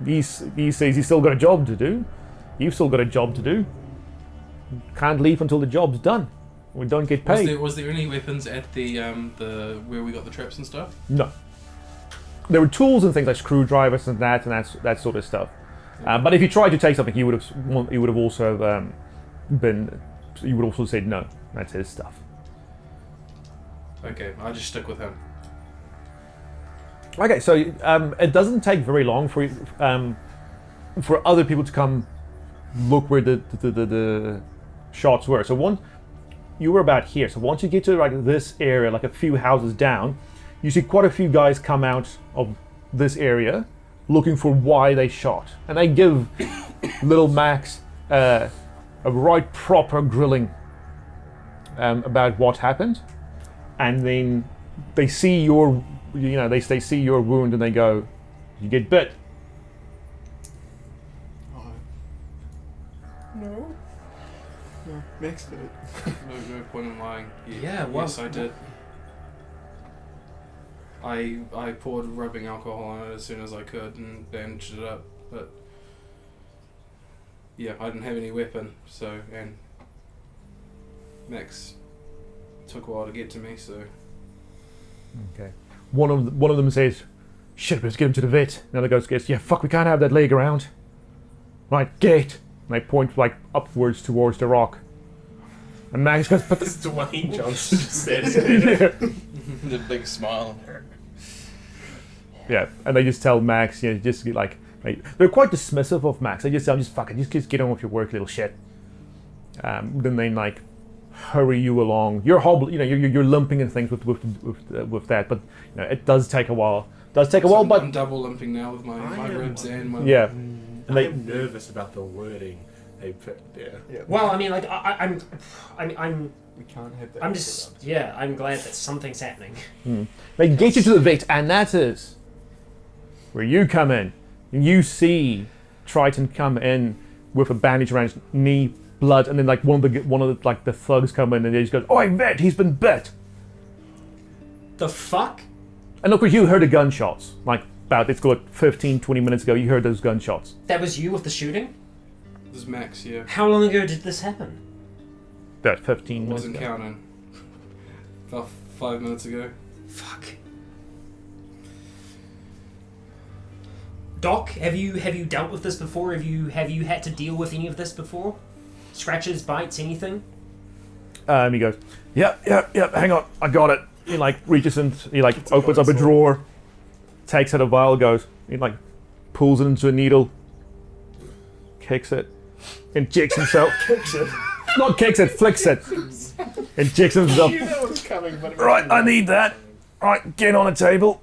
He says he's still got a job to do. You've still got a job to do. Can't leave until the job's done. We don't get paid. Was there any weapons at the where we got the traps and stuff? No. There were tools and things like screwdrivers and that sort of stuff. But if you tried to take something, he would have also you would also said no. That's his stuff. Okay, I'll just stick with him. Okay, so it doesn't take very long for other people to come look where the shots were. So you were about here. So once you get to like this area, like a few houses down, you see quite a few guys come out of this area looking for why they shot, and they give little Max a right proper grilling about what happened, and then they see your, they see your wound and they go, "You get bit." No. No. Max did it. No point in lying. Yeah, well- yes, I did. I poured rubbing alcohol on it as soon as I could and bandaged it up, but yeah, I didn't have any weapon, so, and Max took a while to get to me, so Okay. One of them says, "Shit, let's get him to the vet." Another goes, "Yeah, fuck, we can't have that leg around." Right, get. And they point like upwards towards the rock. And Max goes, "But This is Dwayne Johnson just says The big smile. yeah." And they just tell Max, just like they're quite dismissive of Max. They just tell him, "Just fucking, just get on with your work, little shit." Then they like hurry you along. You're you're limping and things with that, but it does take a while. But I'm double limping now with my ribs and my yeah. I am nervous about the wording they put there. Yeah. Well, I mean, like I'm We can't have that. I'm just yeah. I'm glad that something's happening. They get you to the vet, and that is where you come in. You see Triton come in with a bandage around his knee, blood, and then like one of the thugs come in and they just go, "Oi, vet, he's been bit." The fuck? And look, you heard the gunshots. Like it's got 15, 20 minutes ago. You heard those gunshots. That was you with the shooting? This is Max, yeah. How long ago did this happen? About 15 minutes Wasn't ago. counting. About 5 minutes ago. Fuck. Doc, have you dealt with this before? Have you had to deal with any of this before? Scratches, bites, anything? He goes, yep, hang on, I got it. He like reaches and he like opens up a drawer, takes out a vial, goes, he like pulls it into a needle, kicks it, injects himself. Kicks it. Not kicks it, flicks it. Injects himself. You know what's coming, but Right, I need that. Right, get on the table.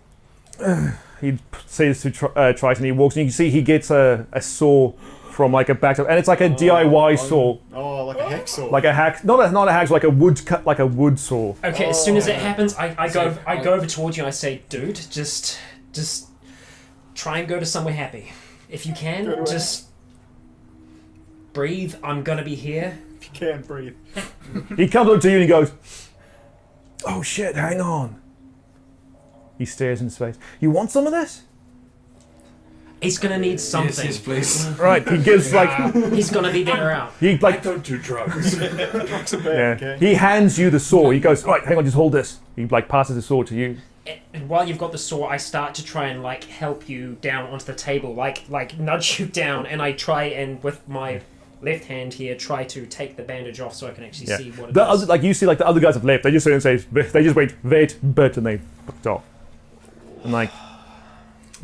He says to Triton, he walks and you can see he gets a saw from like a back and it's like a DIY saw. Oh, like a hacksaw. Like a hack, not a hacksaw, like a wood cut, like a wood saw. Okay, as soon as it happens, I go over towards you and I say, dude, just try and go to somewhere happy. If you can, just breathe. I'm gonna be here. If you can't breathe. He comes up to you and he goes, oh shit, hang on. He stares into space. You want some of this? He's gonna need something. Yes, please. Right, he gives like, He's gonna be better out. he I like, don't do drugs. Drugs are yeah. bad, okay? He hands you the saw. He goes, right, hang on, just hold this. He like passes the saw to you. And while you've got the saw, I start to try and like help you down onto the table, like nudge you down, and I try and with my left hand here try to take the bandage off so I can actually see what it The is. other, like you see, like the other guys have left. They just sit and say, they just wait, but, and they fucked off. And like,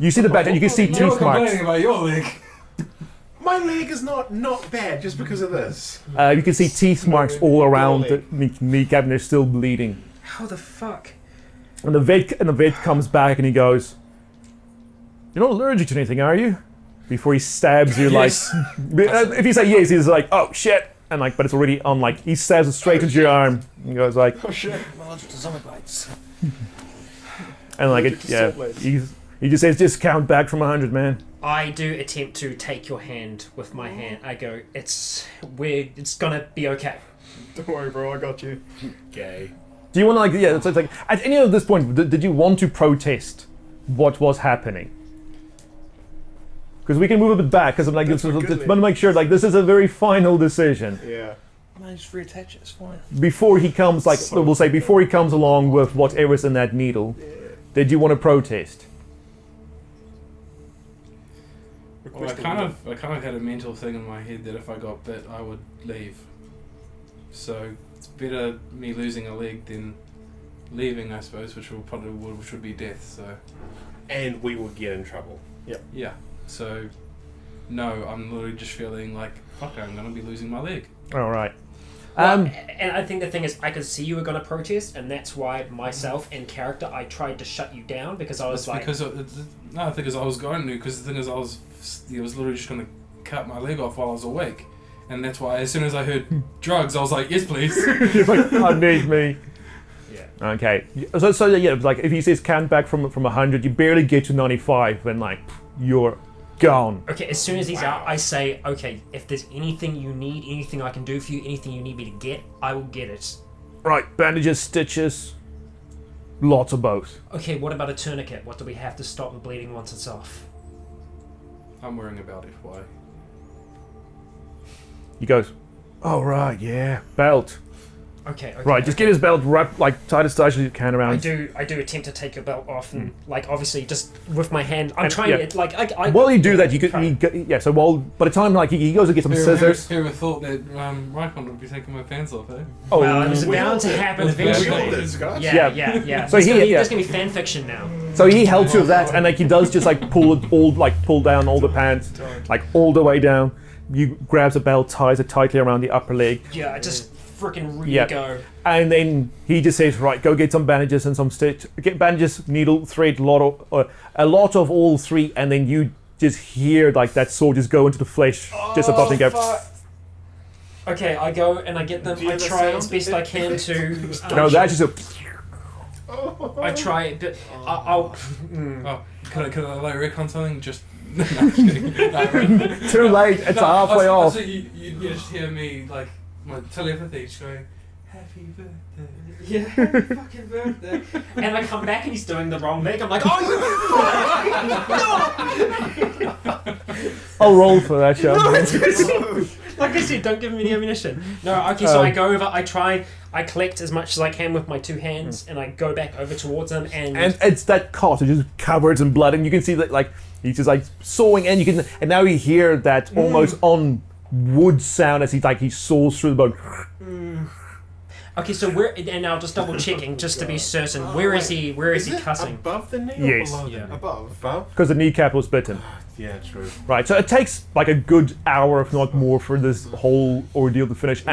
you see the badge, and you can see You're tooth marks. complaining about your leg. My leg is not bad just because of this. You can see teeth marks all around the kneecap, and they're still bleeding. How the fuck? And the vet comes back, and he goes, "You're not allergic to anything, are you?" Before he stabs you, Yes. like, if you say yes, he's like, "Oh shit," and like, but it's already on. Like, he stabs it straight into your arm. And he goes like, Oh shit. I'm allergic to zombie bites. and like, Allergic to yeah, settlers. he just says, "Just count back from 100, man." I do attempt to take your hand with my hand. I go, it's gonna be okay. Don't worry, bro. I got you. Gay. Do you want to like, yeah? So it's like, at any of this point, did you want to protest what was happening? Because we can move a bit back, because I'm like, That's just for want good, to make sure, like, this is a very final decision. Yeah. Man, just reattach it. It's fine. Before he comes, like, So we'll say, before he comes along with whatever's in that needle, did you want to protest? Well, I kind of had a mental thing in my head that if I got bit, I would leave. So it's better me losing a leg than leaving, I suppose, which would be death. So And we will get in trouble. yeah. So no, I'm literally just feeling like fuck. I'm gonna be losing my leg. All right. Well, and I think the thing is, I could see you were going to protest, and that's why myself in character, I tried to shut you down because I was That's like, no, the thing is I was going to, because the thing is I was literally just gonna cut my leg off while I was awake, and that's why as soon as I heard drugs, I was like, yes, please. You're like, I need me. yeah. Okay. So yeah, like, if he says count back from 100, you barely get to 95, and like, you're gone. Okay, as soon as he's out, I say, okay, if there's anything you need, anything I can do for you, anything you need me to get, I will get it. Right, bandages, stitches, lots of both. Okay, what about a tourniquet? What do we have to stop the bleeding once it's off? I'm worrying about FY. He goes, oh right, yeah, belt. Okay. Right, just get his belt wrapped like tight as you can around. I do attempt to take your belt off, and like obviously just with my hand, I'm And, trying yeah. to like I. While you do that, you try. could, yeah. So while by the time like he goes to get some scissors. Who would thought that Rycon would be taking my pants off, eh? Oh, Well, it was We bound all to did. happen We all eventually. did, Scott. Yeah. So There's he- yeah. there's gonna be fan fiction now. so he helps you with that, and like he does just like pull down all the pants, like all the way down. You grabs a belt, ties it tightly around the upper leg, Yeah, I just freaking really Yeah. go. and then he just says, right, go get some bandages and some stitch. Get bandages, needle, thread, a lot of all three, and then you just hear like that saw just go into the flesh just above and go. Okay, I go and I get them. Do you I have a try as sound? best I can to. No, that's just a. I try, but I'll. Oh, could I like Rycon something? Just no, I'm just kidding. No, right. Too late. It's halfway off. So you just hear me like my telepathy just going, "Happy birthday." Yeah, happy fucking birthday. And I come back and he's doing the wrong leg. I'm like, oh, I'll roll for that, shall no! we? Like I said, don't give him any ammunition. No, okay, so I go over, I collect as much as I can with my two hands, and I go back over towards him, and And it's that cot, it's just covered in blood, and you can see that like He's just like sawing, and and now you hear that almost on wood sound as he saws through the bone. Okay, so and now just double checking just to be certain. Where is he cutting? Above the knee Yes. or below Yeah. the knee? Above? Because the kneecap was bitten. Yeah, true. Right, so it takes like a good hour, if not more, for this whole ordeal to finish,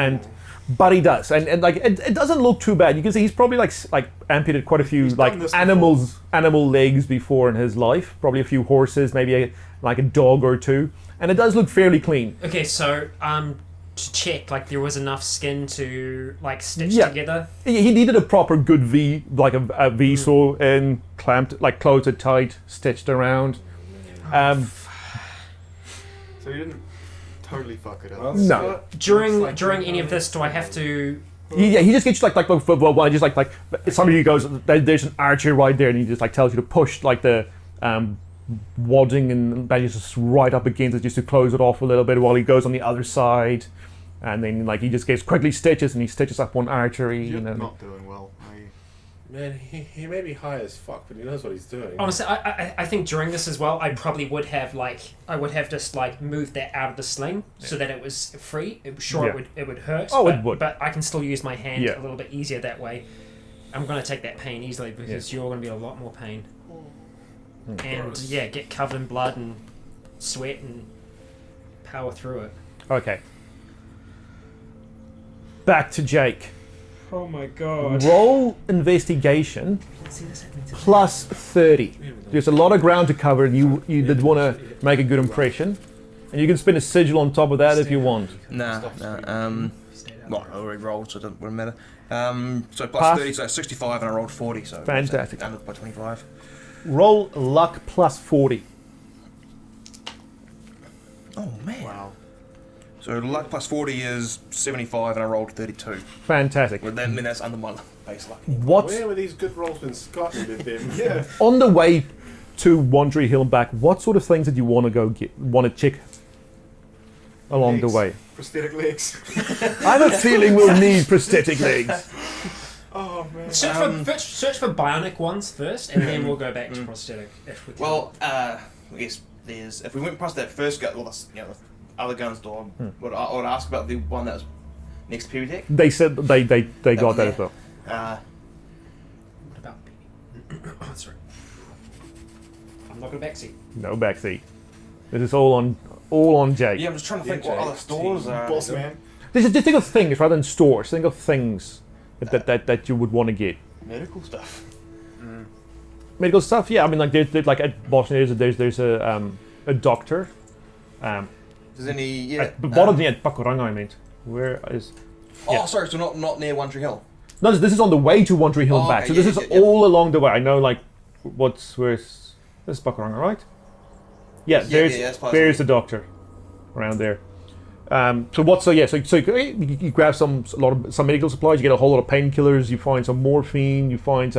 but he does, and like it doesn't look too bad. You can see he's probably like amputated quite a few like done this animal legs before in his life, probably a few horses, maybe a dog or two, and it does look fairly clean. Okay, so to check, like there was enough skin to like stitch Yeah. together. He needed a proper good V, like a V saw, and clamped, like closed it tight, stitched around. So you didn't totally fuck it up. Well, No. During any of this, do I have to? He just gets like somebody goes, there's an archer right there, and he just like tells you to push like the wadding, and then he's just right up against it just to close it off a little bit while he goes on the other side, and then like he just gets quickly stitches, and he stitches up one artery. You're You know. not doing well. Man, he may be high as fuck, but he knows what he's doing. Honestly, I think during this as well, I probably would have just like moved that out of the sling so that it was free. It would hurt. Oh, but, it would. But I can still use my hand Yeah. a little bit easier that way. I'm gonna take that pain easily because you're gonna be a lot more pain. And yeah, get covered in blood and sweat and power through it. Okay. Back to Jake. Oh my god. Roll investigation plus 30. There's a lot of ground to cover, and you did want to make a good impression. And you can spin a sigil on top of that if you want. Nah. Well, I already rolled, so it wouldn't matter. So plus Pass. 30, so 65, and I rolled 40, so Fantastic. down by 25. Roll luck plus 40. Oh man. Wow. So luck plus 40 is 75, and I rolled 32. Fantastic. Well, then, that's under my base luck. What's Where were these good rolls when Scott did them? Yeah. on the way to Wandry Hill and back? What sort of things did you want to check along the Legs. way? Prosthetic legs. I have a feeling we'll need prosthetic legs. Oh man. Search for bionic ones first, and then we'll go back to prosthetic if we can. Well, I guess there's if we went past that first gun, well, the other gun's door, I would ask about the one that was next to Pewtech. They said they got that as well. What about B? Oh, sorry. I'm not gonna backseat. No backseat. This is all on Jake. Yeah, I'm just trying to think what other stores are. Boss man. Just think of things rather than stores. Think of things that you would want to get. Medical stuff. Medical stuff, yeah. I mean, like there's like at Boston, there's a doctor. There's any? Yeah. At the bottom at Pakuranga, I meant. Where is? Oh, sorry. So not near One Tree Hill. No, this is on the way to One Tree Hill and Oh, back. okay, So this yeah, is yeah, yeah. all along the way. I know, like, where's this is Pakuranga, right? Yeah, that's there's the doctor around there. So you grab some medical supplies. You get a whole lot of painkillers. You find some morphine. You find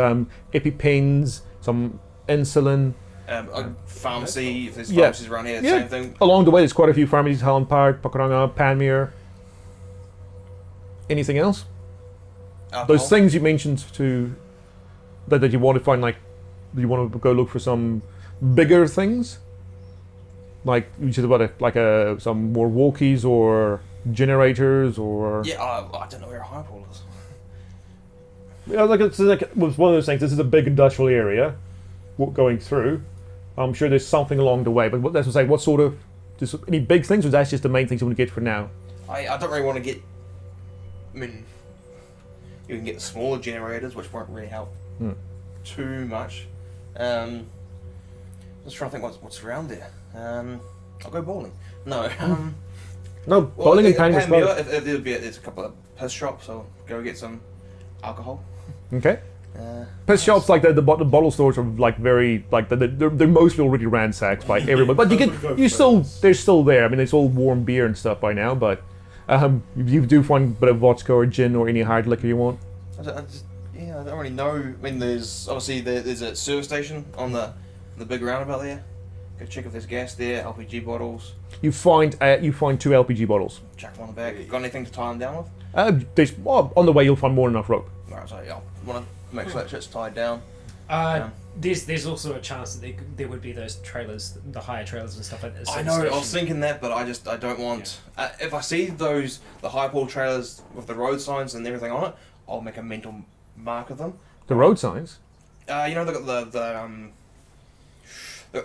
EpiPens, some insulin. A pharmacy. If there's Yeah. pharmacies around here, Yeah. same thing. Along the way, there's quite a few pharmacies: Holland Park, Pakuranga, Panmure. Anything else? Alcohol. Those things you mentioned that you want to find, like, you want to go look for some bigger things, like you said about some more walkies or generators or Yeah, I don't know where Highpool is. it was one of those things. This is a big industrial area going through. I'm sure there's something along the way, but let's say what sort of any big things, or that's just the main things you want to get for now? I don't really want to get. I mean, you can get the smaller generators, which won't really help too much. Just trying to think what's around there. I'll go bowling. No. No, bowling and painting is Panmure, if there's a couple of piss shops, I'll go get some alcohol. okay. Piss shops, like the bottle stores, are like very like they're mostly already ransacked by everybody. But they're still there. I mean, it's all warm beer and stuff by now. But you do find a bit of vodka or gin or any hard liquor you want. I don't really know. I mean, there's obviously there's a service station on the big roundabout there. Go check if there's gas there. LPG bottles. You find 2 LPG bottles. Chuck one in the bag. Got anything to tie them down with? On the way you'll find more than enough rope. Right, so I want to make sure that shit's tied down. There's also a chance that there would be those trailers, the higher trailers and stuff like that. I know, I was thinking that, but I don't want... if I see the high pole trailers with the road signs and everything on it, I'll make a mental mark of them. The road signs? You know, they've got the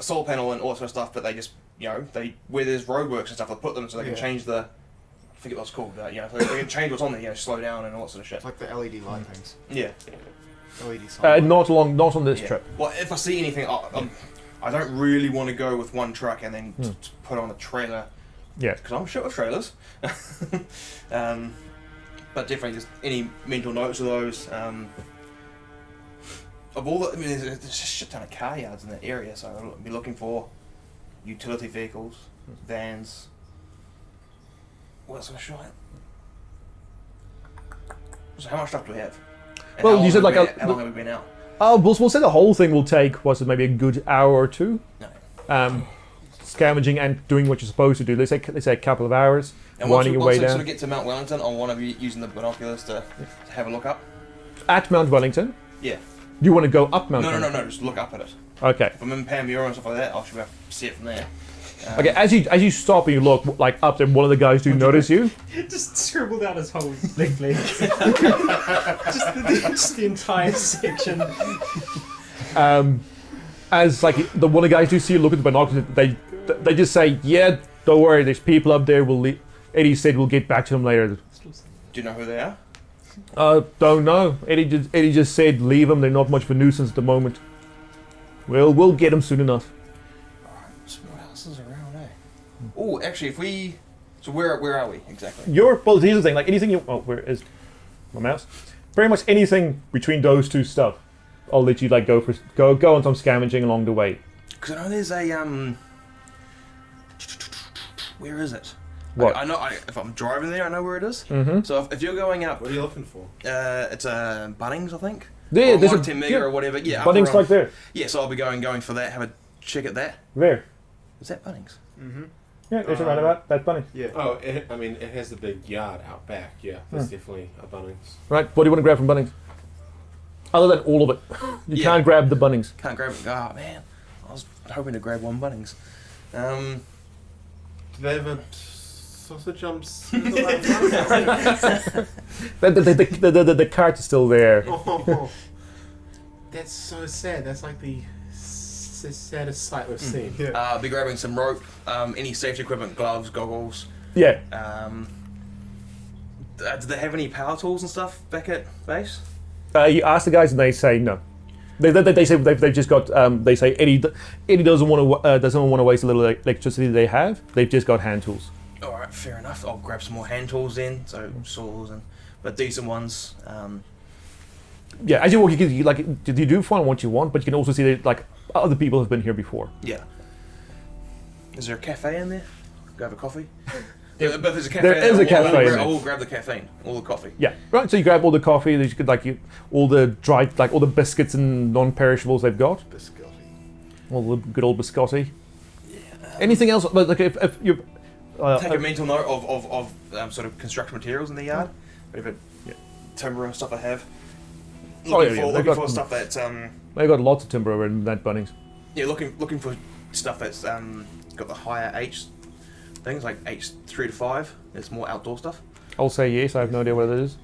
solar panel and all that sort of stuff, but they just, where there's roadworks and stuff, they put them so they can change the... I forget what it's called, so they can change what's on there, slow down and all that sort of shit. It's like the LED light things. Yeah. LED sign. Not on this trip. Well, if I see anything, I don't really want to go with one truck and then put on a trailer. Yeah. Because I'm shit with trailers. But definitely just any mental notes of those. Of all the, there's a shit ton of car yards in that area, so I'll be looking for utility vehicles, vans. What else am I showing? So how much stuff do we have? And Well, you said like how long have we been out? We'll say the whole thing will take maybe a good hour or two. No. Scavenging and doing what you're supposed to do. Let's say a couple of hours. And winding your way once we down. sort of get to Mount Wellington, I want to be using the binoculars to have a look up. At Mount Wellington. Yeah. You want to go up Mount Wellington? No, just look up at it. Okay. If I'm in Panmure and stuff like that, I should be able to see it from there. Okay, as you stop and you look like up there, one of the guys do notice you. Just scribbled out his whole leg just the entire section. As like the one of the guys do see you look at the binoculars, they just say, "Yeah, don't worry. There's people up there. Eddie said we'll get back to them later." Do you know who they are? Don't know. Eddie just said leave them. They're not much of a nuisance at the moment. We'll get them soon enough. So what else is around, eh? Oh, actually, so where are we exactly? Here's the thing. Like anything where is my mouse? Pretty much anything between those two stuff. I'll let you go on some scavenging along the way. Because I know there's a where is it? What? I know if I'm driving there, I know where it is. Mm-hmm. So if you're going up, What are you looking for? it's Bunnings, I think. Yeah, Or there's a 10 mega or whatever. Yeah, Bunnings like there. Yeah, so I'll be going for that. Have a check at that. There. Is that Bunnings? Mm-hmm. Yeah, there's a roundabout. That's Bunnings. Yeah. Oh, it has the big yard out back. Yeah, that's definitely a Bunnings. Right. What do you want to grab from Bunnings? Other than all of it, you can't grab the Bunnings. Can't grab it. Oh man, I was hoping to grab one Bunnings. Do they have a sausage jumps? The cart is still there. Oh, that's so sad. That's like the saddest sight we've seen. Yeah. I'll be grabbing some rope, any safety equipment, gloves, goggles. Yeah. Do they have any power tools and stuff back at base? You ask the guys and they say no. They say they've just got. They say Eddie doesn't want to waste a little electricity they have. They've just got hand tools. All right, fair enough. I'll grab some more hand tools then, so saws but decent ones. Yeah, as you walk, you do find what you want, but you can also see that other people have been here before. Yeah. Is there a cafe in there? Grab a coffee. But if there's a cafe, There is a cafe in there. I will grab the caffeine, all the coffee. Yeah, right. So you grab all the coffee. You could all the dried, all the biscuits and non-perishables they've got. Biscotti. All the good old biscotti. Yeah. Anything else? Like if you take a mental note of sort of construction materials in the yard. Whatever timber and stuff I have. Looking for stuff that's they've got lots of timber over in that Bunnings. Yeah, looking for stuff that's got the higher H things, like H3 to 5. It's more outdoor stuff. I'll say yes. I have no idea what it is.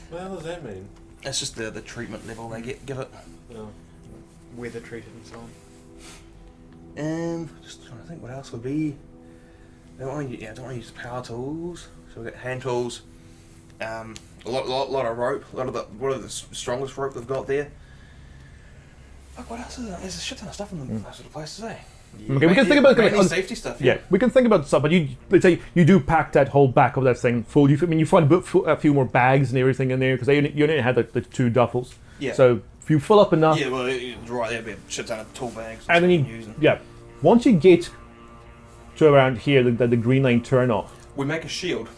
What the hell does that mean? It's just the treatment level they give it. Oh. Weather treated and so on. Just trying to think what else would be. I don't want to use power tools. So we got hand tools. A lot of rope. One of the strongest rope they've got there. Fuck, what else is there? There's a shit ton of stuff in the sort of places, eh? Yeah. Okay, we can think about mainly safety stuff. Yeah, we can think about stuff, but let's say you do pack that whole back of that thing full. You find a few more bags and everything in there because you only had the 2 duffels. Yeah. So if you fill up enough. Yeah, well, right, there'll be a shit ton of tool bags. And then once you get to around here, the green line turn off. We make a shield.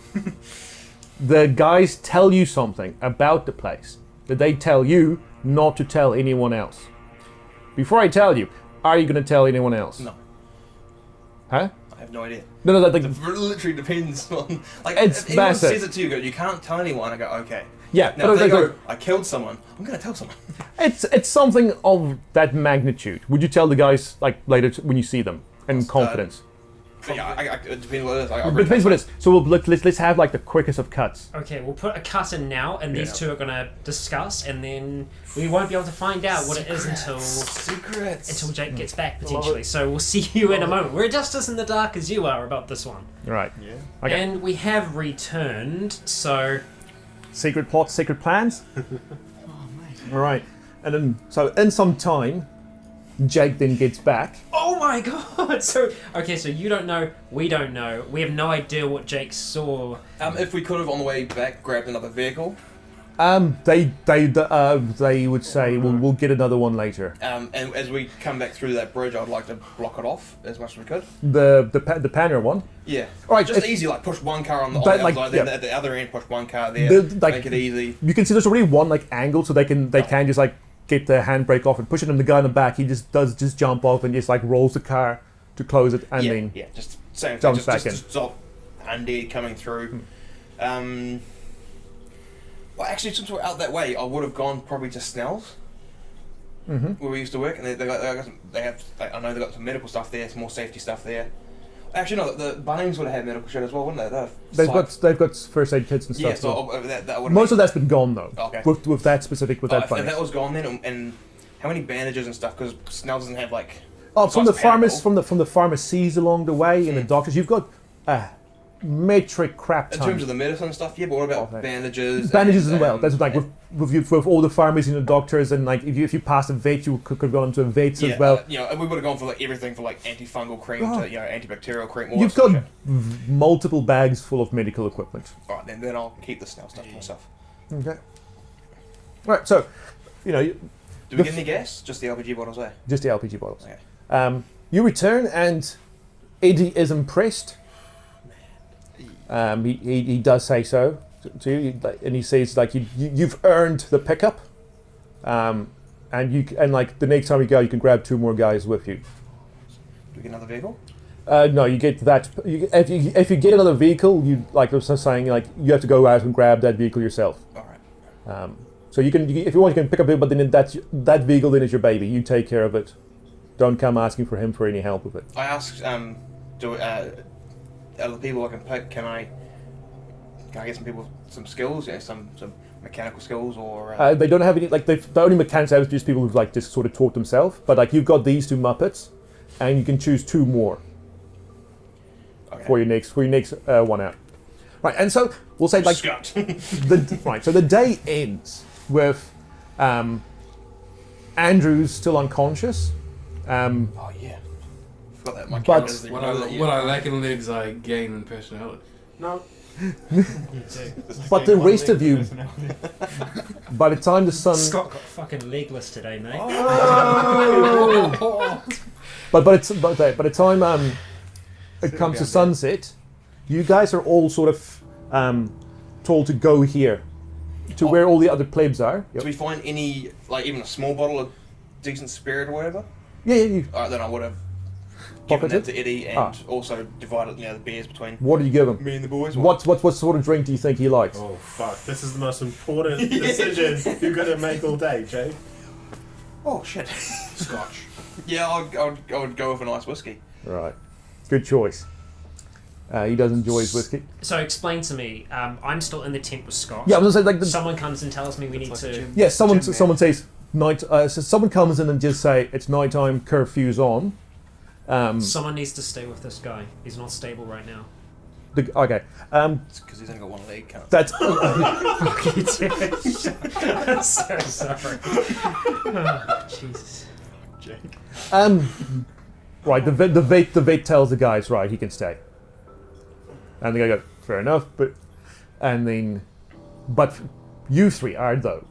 The guys tell you something about the place that they tell you not to tell anyone else. Before I tell you, are you going to tell anyone else? No. Huh? I have no idea. No, It literally depends on... It's if anyone massive. says it to you, you can't tell anyone, I go, okay. Yeah, Now, if they go, I killed someone, I'm going to tell someone. it's something of that magnitude. Would you tell the guys like later when you see them in confidence? Yeah, it depends what it is. It depends what it is. So let's have like the quickest of cuts. Okay, we'll put a cut in now, and these two are going to discuss, and then we won't be able to find out what it is until Jake gets back, potentially. So we'll see you in a moment. We're just as in the dark as you are about this one. Right. Yeah. Okay. And we have returned, so... Secret plots, secret plans? All right. And then, so in some time, Jake then gets back. Oh my god! So you don't know, we don't know. We have no idea what Jake saw. If we could have, on the way back, grabbed another vehicle. They would say, we'll get another one later. And as we come back through that bridge, I'd like to block it off as much as we could. The panel one? Yeah. All right, just easy, like push one car on the But, other like, side, yeah. then at the other end push one car there, make it easy. You can see there's already one like angle, so they can just like get the handbrake off and push it, and the guy in the back, he just jump off and just like rolls the car to close it, and then just same thing, jumps back in. Just stop undead coming through. Well, actually, since we're out that way, I would have gone probably to Snell's, where we used to work, and I know they got some medical stuff there, some more safety stuff there. Actually, no, the Bunnings would have had medical shit as well, wouldn't they? They've got first aid kits and stuff. Yeah, so that would most of that's been gone though. Okay. With that specific if Bunnings. that was gone then, and how many bandages and stuff? Because Snell doesn't have like. From the pharmacies along the way and the doctors, you've got metric crap In ton. terms of the medicine and stuff, yeah, but what about bandages? Bandages as well. That's like with all the pharmacies and the doctors, and like if you pass a vet, you could have gone into a vet's as well. And we would have gone for like everything from like antifungal cream to antibacterial cream. All You've that sort got of shit. multiple bags full of medical equipment. All right, then I'll keep the Snell stuff to myself. Okay. Right. So, Do we get any gas? Just the LPG bottles, eh? Just the LPG bottles. Okay. You return, and Eddie is impressed. He does say so to you, and he says like you've earned the pickup, and like the next time you go, you can grab 2 more guys with you. Do we get another vehicle? No, you get that. If you get another vehicle, you like I was saying, like you have to go out and grab that vehicle yourself. All right. So you can, if you want, you can pick up it, but then that vehicle then is your baby. You take care of it. Don't come asking for him for any help with it. I asked, other people I can pick, can I get some people some skills, some mechanical skills, or they don't have any, like the only mechanics have is just people who've like just sort of taught themselves, but like you've got these 2 Muppets, and you can choose 2 more for your next one out. Right, and so we'll say like Scott. so the day ends with Andrew's still unconscious. Oh yeah. Forgot that. My But- character's What I lack in legs, I gain in personality. No. But the rest of you, by the time the sun, Scott got fucking legless today, mate. but by the time it comes to sunset, you guys are all sort of told to go here, to where all the other plebs are. Yep. Do we find any, like even a small bottle of decent spirit or whatever? Yeah. Alright, then I would have given Pocketed? that to Eddie and also divided the beers between What do you give him? me and the boys. What sort of drink do you think he likes? Oh fuck! This is the most important decision you're gonna make all day, Jay. Oh shit. Scotch. Yeah, I would go with a nice whiskey. Right, good choice. He does enjoy his whiskey. So explain to me, I'm still in the tent with Scott. Yeah, I was gonna say like Someone comes and tells me we need to... yeah. Someone says night. So someone comes in and just say it's nighttime. Curfew's on. Someone needs to stay with this guy. He's not stable right now. Okay. Because he's only got one leg, can't That's Fuck you, dude. I'm so sorry. Oh, Jesus. Jake. right. The vet tells the guys right he can stay, and the guy goes fair enough, but you 3 are though.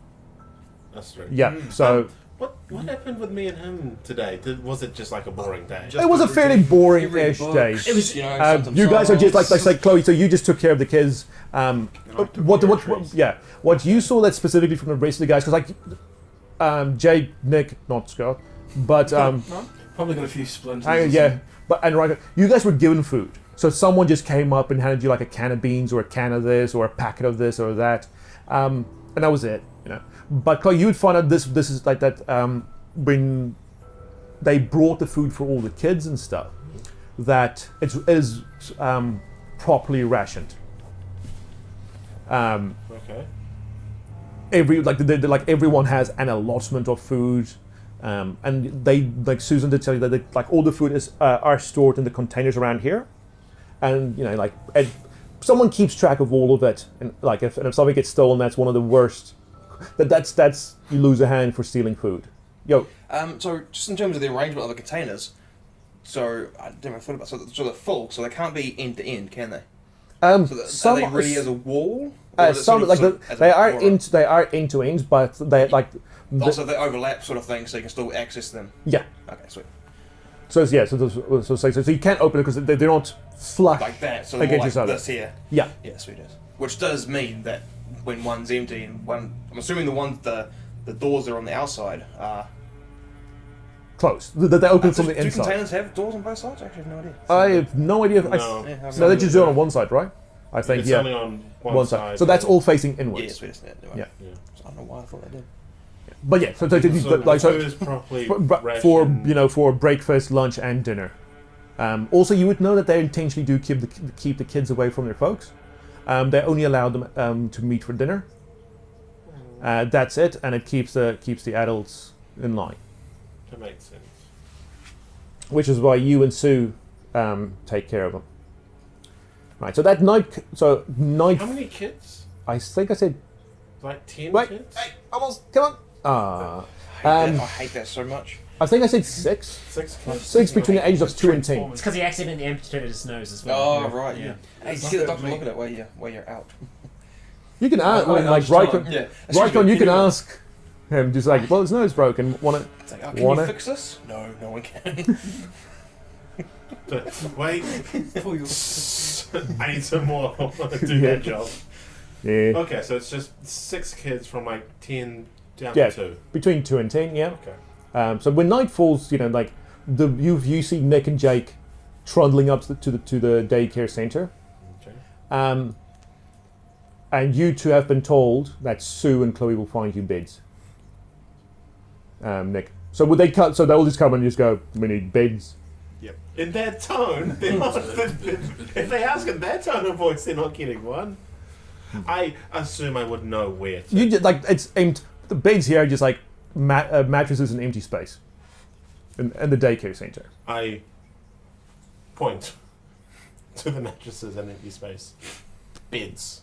That's true. Yeah. So What happened with me and him today? Was it just like a boring day? it was a fairly boring-ish day. It was, You guys are just like Chloe. So you just took care of the kids. What you saw that specifically from the rest of the guys, because like Jay, Nick, not Scott, but Probably got a few splinters. Rycon, you guys were given food. So someone just came up and handed you like a can of beans or a can of this or a packet of this or that, and that was it, you know. But Chloe, you would find out this is like that when they brought the food for all the kids and stuff, that it is properly rationed. Okay. Everyone has an allotment of food. And they, like Susan did tell you, that like all the food is are stored in the containers around here, and you know, like someone keeps track of all of it, and like if something gets stolen, that's one of the worst. That's you lose a hand for stealing food. Yo. So just in terms of the arrangement of the containers, so I didn't really thought about so they're full, so they can't be end to end, can they? So are they really as a wall? They are end to end, but they like. Also, they overlap, sort of thing, so you can still access them. Yeah. Okay, sweet. So you can't open it because they're not flush like that. So against like each other. this here. Yeah. Yeah, sweet as. Which does mean that when one's empty and one, I'm assuming the doors that are on the outside are closed. They're open from the do inside. Do containers have doors on both sides? I actually have no idea. I have no idea. No, they just do it on one side, right? I think it's only on one side. So that's all facing inwards. Yeah, sweet as. Yeah. So I don't know why I thought they did. But yeah, so for breakfast, lunch, and dinner. Also, you would know that they intentionally do keep the kids away from their folks. They only allow them to meet for dinner. That's it, and it keeps the adults in line. That makes sense. Which is why you and Sue take care of them. Right. So that night. How many kids? I think I said. Like 10 right. kids? Hey, almost. Come on. I hate that so much. I think I said 6. 6 kids? 6 between the ages of 2 and 10. It's because he accidentally amputated his nose as well. Oh, right, yeah. Hey, just get the doctor to look at it while you're out. You can ask, Rycon, Rycon, you can ask him, just like, well, his nose broken. Can you fix this? No one can. Wait. I need some more to do that job. Yeah. Okay, so it's just 6 kids from like 10 down to 2. Between 2 and 10, yeah. Okay. So when night falls, you know, like you see Nick and Jake trundling up to the daycare center. Okay. And you two have been told that Sue and Chloe will find you beds. Nick. So would they cut? So they'll just come and just go, we need beds. Yep. In that tone, they're not, if they ask in that tone of voice, they're not getting one. I assume I would know where to. You just, like, it's aimed. The beds here are just like mattresses and empty space, in the daycare center. I point to the mattresses and empty space. Beds.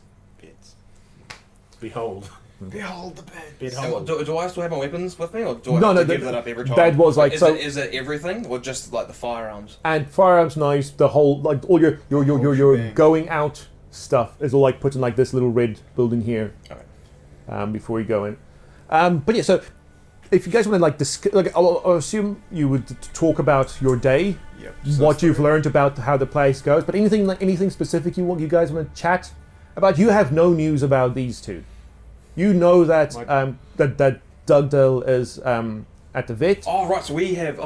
Behold. Behold the bed. Behold. Do I still have my weapons with me, or do I No, have to give that up every time? That was like Is it everything, or just like the firearms? And firearms, knives, the whole like all your going out stuff is all like put in like this little red building here. Okay. Before you go in. But yeah, so if you guys want to like I'll assume you would talk about your day, what you've learned about how the place goes. But anything specific you guys want to chat about? You have no news about these two. You know that that Dugdale is at the vet. Oh right, so we have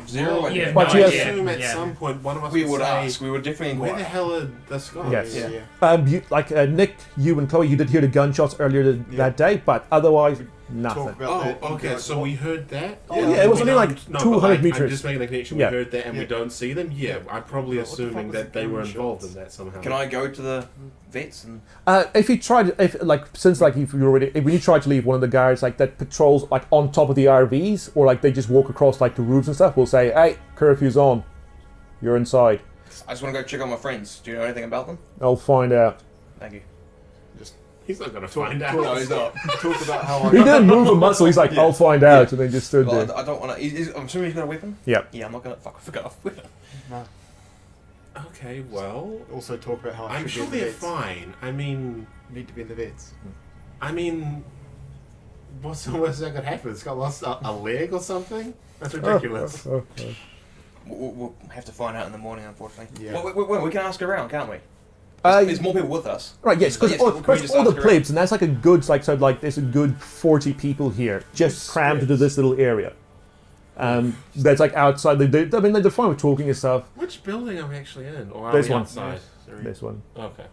zero. Well, yeah, but I you assume at some point one of us we would say, ask. We would definitely where the inquire. hell are this guy? Yes. Nick, you and Chloe, you did hear the gunshots earlier that day, but otherwise nothing. Okay, so we heard that? Yeah, it was only like 200 meters. I'm just making the connection. Yeah. We heard that and we don't see them? Yeah, I'm probably assuming that they were involved in that somehow. Can I go to the vets and? If you tried, when you try to leave, one of the guards like that patrols like on top of the RVs, or like they just walk across like the roofs and stuff, will say, "Hey, curfew's on. You're inside." I just want to go check on my friends. Do you know anything about them? I'll find out. Thank you. He's not going to find out. No, he's not. Talk about how He didn't move a muscle. He's like, "I'll find out," and then just stood Well, there. I don't want to. I'm assuming he's got a weapon. Yeah. Yeah, I'm not gonna. Fuck, I forgot. Okay, well, also talk about how I I'm should sure be in the they're vets. fine. I mean, Need to be in the vets. What's the worst that could happen? It's got lost a leg or something? That's ridiculous. We'll have to find out in the morning, unfortunately. Yeah. Well, we can ask around, can't we? There's more people with us. Right, yes, because Yes, all, can we just all the ask around? plebs, and that's like a good, there's a good 40 people here, just crammed into this little area. That's like outside. I mean, they're fine with talking and stuff. Which building are we actually in? Or are This we one. outside? This one, Okay.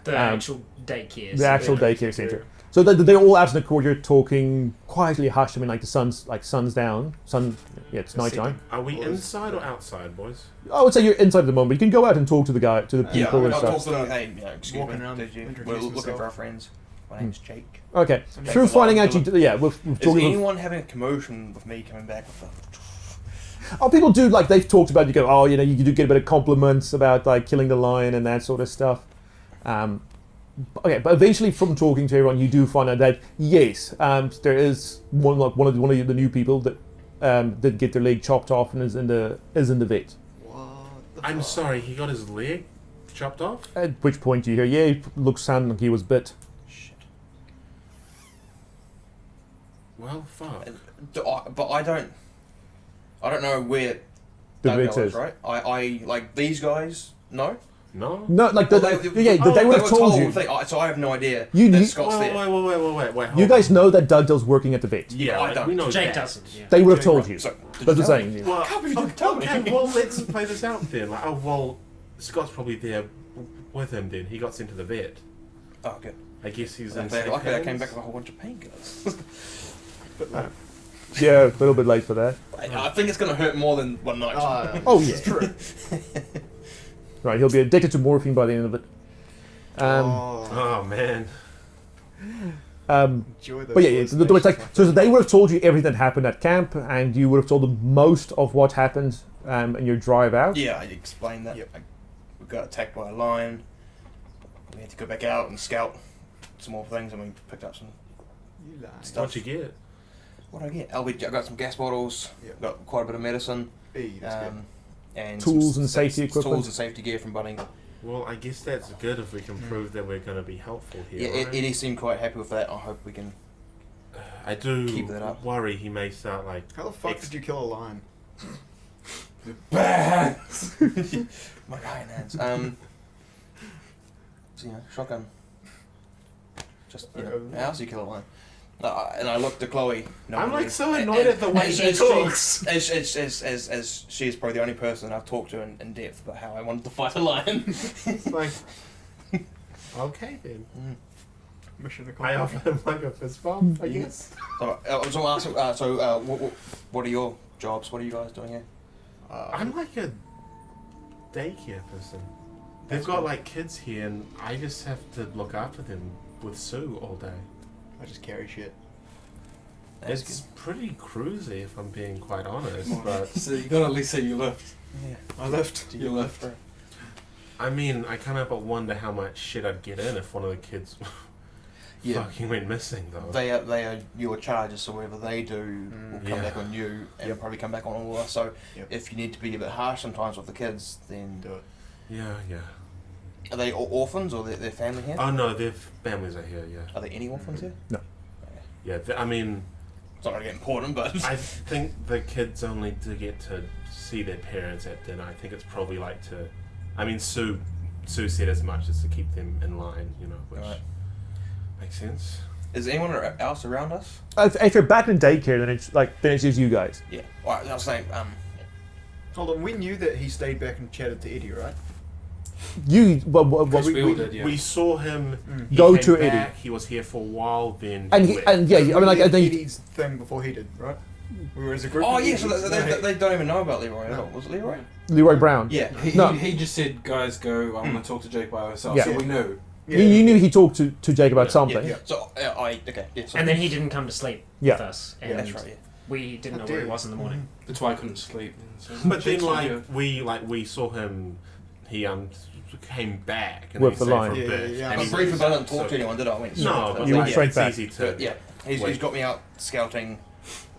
The actual daycare. the actual daycare center. So they're all out in the courtyard talking quietly, hushed. I mean, like the sun's down. It's nighttime. Are we inside or outside, boys? I would say you're inside at the moment. You can go out and talk to the people Yeah, and I'll stuff. talk to them. Hey, excuse Walking me. around, We're introducing looking for myself. our friends. My name's Jake. Okay. Jake Through the finding Lion out, Killer. we're Is talking. anyone having a commotion with me coming back with the... Oh, people do, like, they've talked about, you go, oh, you do get a bit of compliments about, like, killing the lion and that sort of stuff. Okay, but eventually from talking to everyone, you do find out that, yes, there is one of the new people that did get their leg chopped off and is in the vet. I'm sorry, he got his leg chopped off? At which point you hear, yeah, it looks sound like he was bit. Shit. Well, fuck. But I don't know where The Doug vet is, is. right? I like these guys. No. No? No, like, Well, they would have were told you. so I have no idea You- that you- Scott's there. Wait, hold You guys on. know that Dugdale's working at the vet. Yeah, I don't. we know Jake that. doesn't. Yeah. They would have told you. So, did That's you the tell saying. me? Well, Can't believe you didn't tell me. okay, well, let's play this out then. Like, oh, well, Scott's probably there with him then. He got sent to the vet. Oh, good. I guess he's in Luckily, I came hands. back with a whole bunch of painkillers. Yeah, a little bit late for that. I think it's going to hurt more than one night. Oh, yeah. It's true. Right, he'll be addicted to morphine by the end of it. Oh, man. Enjoy those But yeah, it's like, so they would have told you everything that happened at camp, and you would have told them most of what happened in your drive out. Yeah, I explained that. Yep. We got attacked by a lion. We had to go back out and scout some more things, and we picked up some You lie. stuff. What'd you get? What did I get? I got some gas bottles. Yep. Got quite a bit of medicine. Hey, that's good. And Tools some and safety equipment. Tools and safety gear from Bunnings. Well, I guess that's good if we can prove that we're going to be helpful Yeah, here, right? Eddie seemed quite happy with that. I hope we can. I do Keep that up. worry he may start, like... How the fuck did you kill a lion? My lion hands. So, shotgun. Just, how else do you kill a lion? And I looked at Chloe. I'm like so annoyed at the way she talks. As she is probably the only person I've talked to in depth about how I wanted to fight a lion. Like, okay then. Mission I accomplished. offer him like a fist bump, I guess. So I was going to ask, what are your jobs? What are you guys doing here? I'm like a daycare person. They've got like kids here, and I just have to look after them with Sue all day. I just carry shit. That's It's pretty cruisy, if I'm being quite honest. But So you gotta at least say you lift. Yeah. I left. You lift. I mean, I kind of wonder how much shit I'd get in if one of the kids Yeah. fucking went missing, though. They are your charges, so whatever they do will come Yeah. back on you and Yep. probably come back on all of us. So Yep. if you need to be a bit harsh sometimes with the kids, then Do it. Yeah. are they orphans or their family here? Oh no, their families are here. Yeah. Are there any orphans here? Yeah. I mean, It's not really important, but I think the kids only do get to see their parents at dinner. I think it's probably like to. I mean, Sue said as much as to keep them in line, which Right. makes sense. is anyone else around us? If you're back in daycare, then it's just you guys. Yeah. All right, I was saying, Hold on, we knew that he stayed back and chatted to Eddie, right? You We all did, yeah. We saw him he Go came to back, Eddie. He was here for a while, then And he he, left. and yeah, I mean, like, We I did think Eddie's thing before he did, right? We were as a group. oh of yeah, so Eddies. they don't even know about Leroy at all. Was it Leroy? Leroy Brown. Yeah. No. He just said, guys, go, I want to talk to Jake by ourselves. Yeah. So we knew. Yeah. You knew he talked to Jake about something. Yeah. So okay. Yeah. So And then he didn't come to sleep Yeah. with us. And that's right. Yeah. we didn't know How where he dare was in the morning. That's why I couldn't sleep. So But then, Jake's not here. we saw him. He came back and With then the he stayed lion. for a Yeah, bit. yeah, yeah. and But he briefly, was I didn't out, talk so- to anyone, did I? I went No, straight but You went like, straight it's back. easy to. yeah, he's wait. got me out scouting.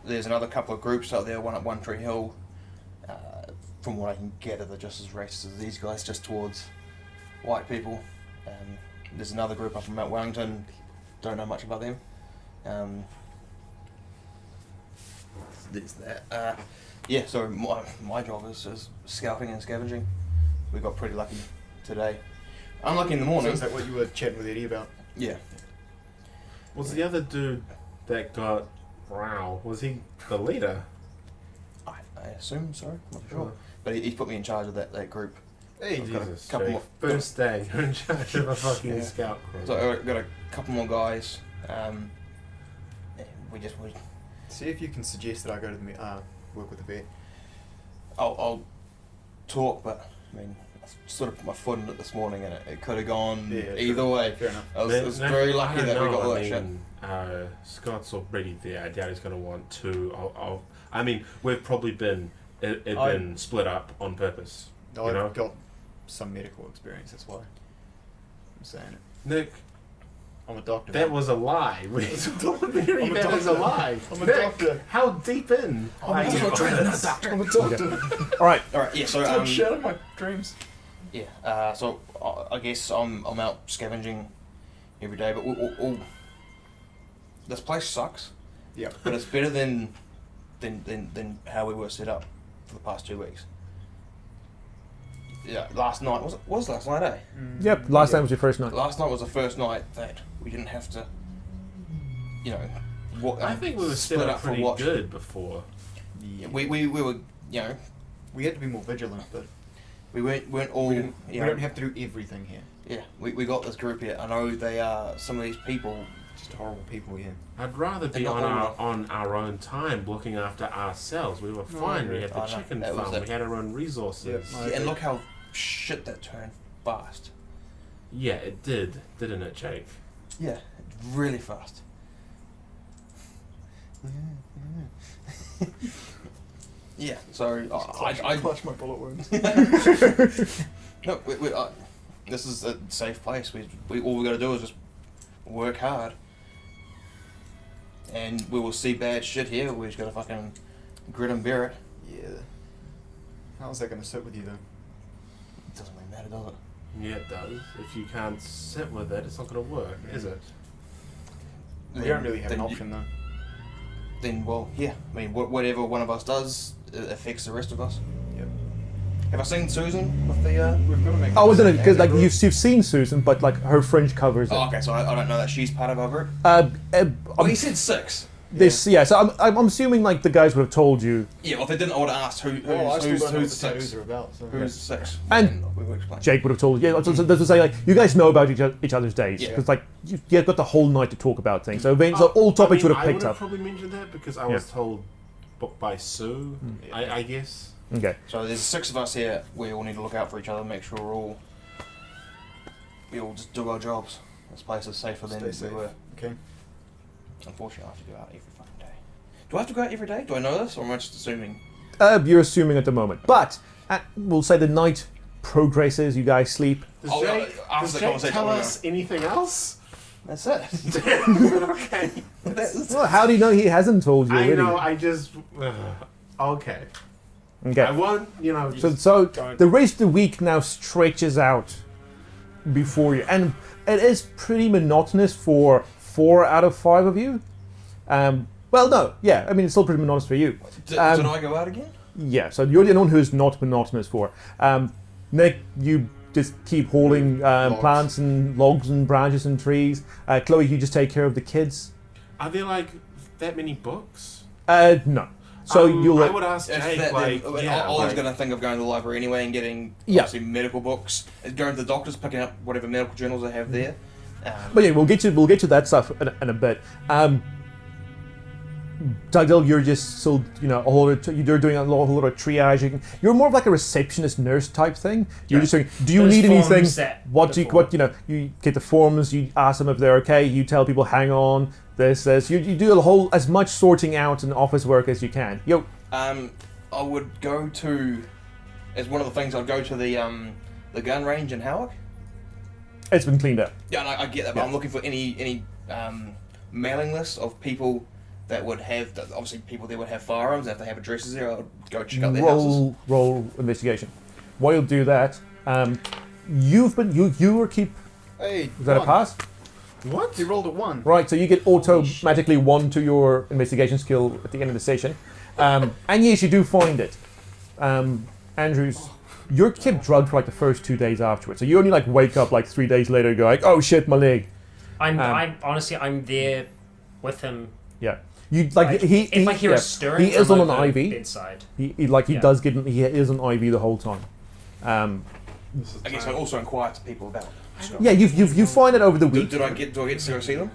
There's another couple of groups out there, one at One Tree Hill. From what I can gather, they're just as racist as these guys, just towards white people. There's another group up in Mount Wellington. Don't know much about them. There's that. Yeah, so my job is scouting and scavenging. We got pretty lucky today. Unlucky in the So morning. is that what you were chatting with Eddie about? Yeah. Was the other dude that got was he the leader? I assume so. I'm not sure. But he's put me in charge of that group. Hey, I've got a Jesus, couple Jake. more- First day, you're in charge of a fucking Yeah. scout crew. So I've got a couple more guys. We See if you can suggest that I go to the work with the vet. I'll talk, but I mean, I sort of put my foot in it this morning, and it could have gone either true. way. Fair enough. I was very lucky that we got all that shit. Scott's already there. I doubt he's going to want to. I mean, we've probably been split up on purpose. No, you know? I've got some medical experience, that's why I'm saying it. Nick, I'm a doctor. that was a lie. We told Mary I'm a that was a doctor. lie. I'm a Nick, doctor. how deep in? I'm not training as a doctor. I'm a doctor. All right. All right, yeah. So Don't shatter my dreams. yeah. So I guess I'm out scavenging every day, but all this place sucks. Yeah. But it's better than how we were set up for the past 2 weeks. Yeah, last night was last night, eh? Yep. Last time was your first night. Last night was the first night that we didn't have to, I think we were split split up up for pretty watch. good before. Yeah. We were, We had to be more vigilant, but we weren't all. we don't have to do everything here. Yeah, we got this group here. I know they are some of these people. Just horrible people, yeah. I'd rather be They're not on our own time, looking after ourselves. We were fine. We had the I know, chicken that was farm. it. We had our own resources. Yep. And look how shit that turned fast. Yeah, it did, didn't it, Jake? Yeah, really fast. Yeah, so I clutch my bullet wounds. no, this is a safe place. We all we got to do is just work hard, and we will see bad shit here. We just got to fucking grit and bear it. Yeah. How's that going to sit with you, though? It doesn't really matter, does it? Yeah, it does. If you can't sit with it, it's not going to work, is it? We don't really have an Then option, though. Then, well, yeah. I mean, whatever one of us does, it affects the rest of us. Yep. Have I seen Susan with the? We've got to make. Oh, wasn't it? Because like you've seen Susan, but like her fringe covers it. Oh, okay. So I don't know that she's part of our group. Well, he said 6. Yeah. So I'm assuming like the guys would have told you. Yeah. Well, if they didn't, I would have asked who's Well, I still don't know what the who's tattoos 6. are about. So. Who's 6? And we will explain. Jake would have told you. Yeah, so this was say like you guys know about each other's days Yeah. because like you've got the whole night to talk about things. So all topics would have I picked would have up. probably mentioned that because I was told by Sue, I guess. Okay. So there's 6 of us here. We all need to look out for each other, make sure we all just do our jobs. This place is safer than Stay we safe. were. Okay. Unfortunately, I have to go out every fucking day. Do I have to go out every day? Do I know this, or am I just assuming? You're assuming at the moment, but we'll say the night progresses. You guys sleep. Does Oh, Jake, after does the Jake conversation, tell I us anything else? That's it. Okay. Well, how do you know he hasn't told you I already? know, I just... okay. Okay. I want, So the rest of the week now stretches out before you, and it is pretty monotonous for 4 out of 5 of you. Well, no, yeah, I mean it's still pretty monotonous for you. Did I go out again? Yeah, so you're the only one who's not monotonous for. Nick, you just keep hauling plants and logs and branches and trees. Chloe, you just take care of the kids. Are there, that many books? No. So I would ask If Jake, that, yeah, Ollie's going to think of going to the library anyway and getting obviously medical books. Going to the doctors, picking up whatever medical journals they have there. But yeah, we'll get to that stuff in a bit. Dugdale, you're just still, you're doing a whole lot of triaging. You're more of like a receptionist nurse type thing. You're just saying, do you need anything? You get the forms, you ask them if they're okay, you tell people, hang on, this. You do as much sorting out and office work as you can. I would go to, as one of the things, I'd go to the gun range in Howick. It's been cleaned up. Yeah, and I get that, but I'm looking for any mailing lists of people that would have, obviously people there would have firearms, and if they have addresses there, I would go check out their houses. Roll investigation. While you'll do that, you were keep. Hey, Was that a pass? What? You rolled a 1. Right, so you get automatically 1 to your investigation skill at the end of the session. And yes, you do find it. Andrews, you're kept drugged for the first 2 days afterwards. So you only wake up 3 days later and go oh shit, my leg. I'm honestly, I'm there with him. Yeah. You like he if I hear yeah, a stirring, he is I'm on an over IV. bedside. He Yeah. does get he is on IV the whole time. I guess I also inquire to people about. Yeah, you find it over the week. Do I get to go see them?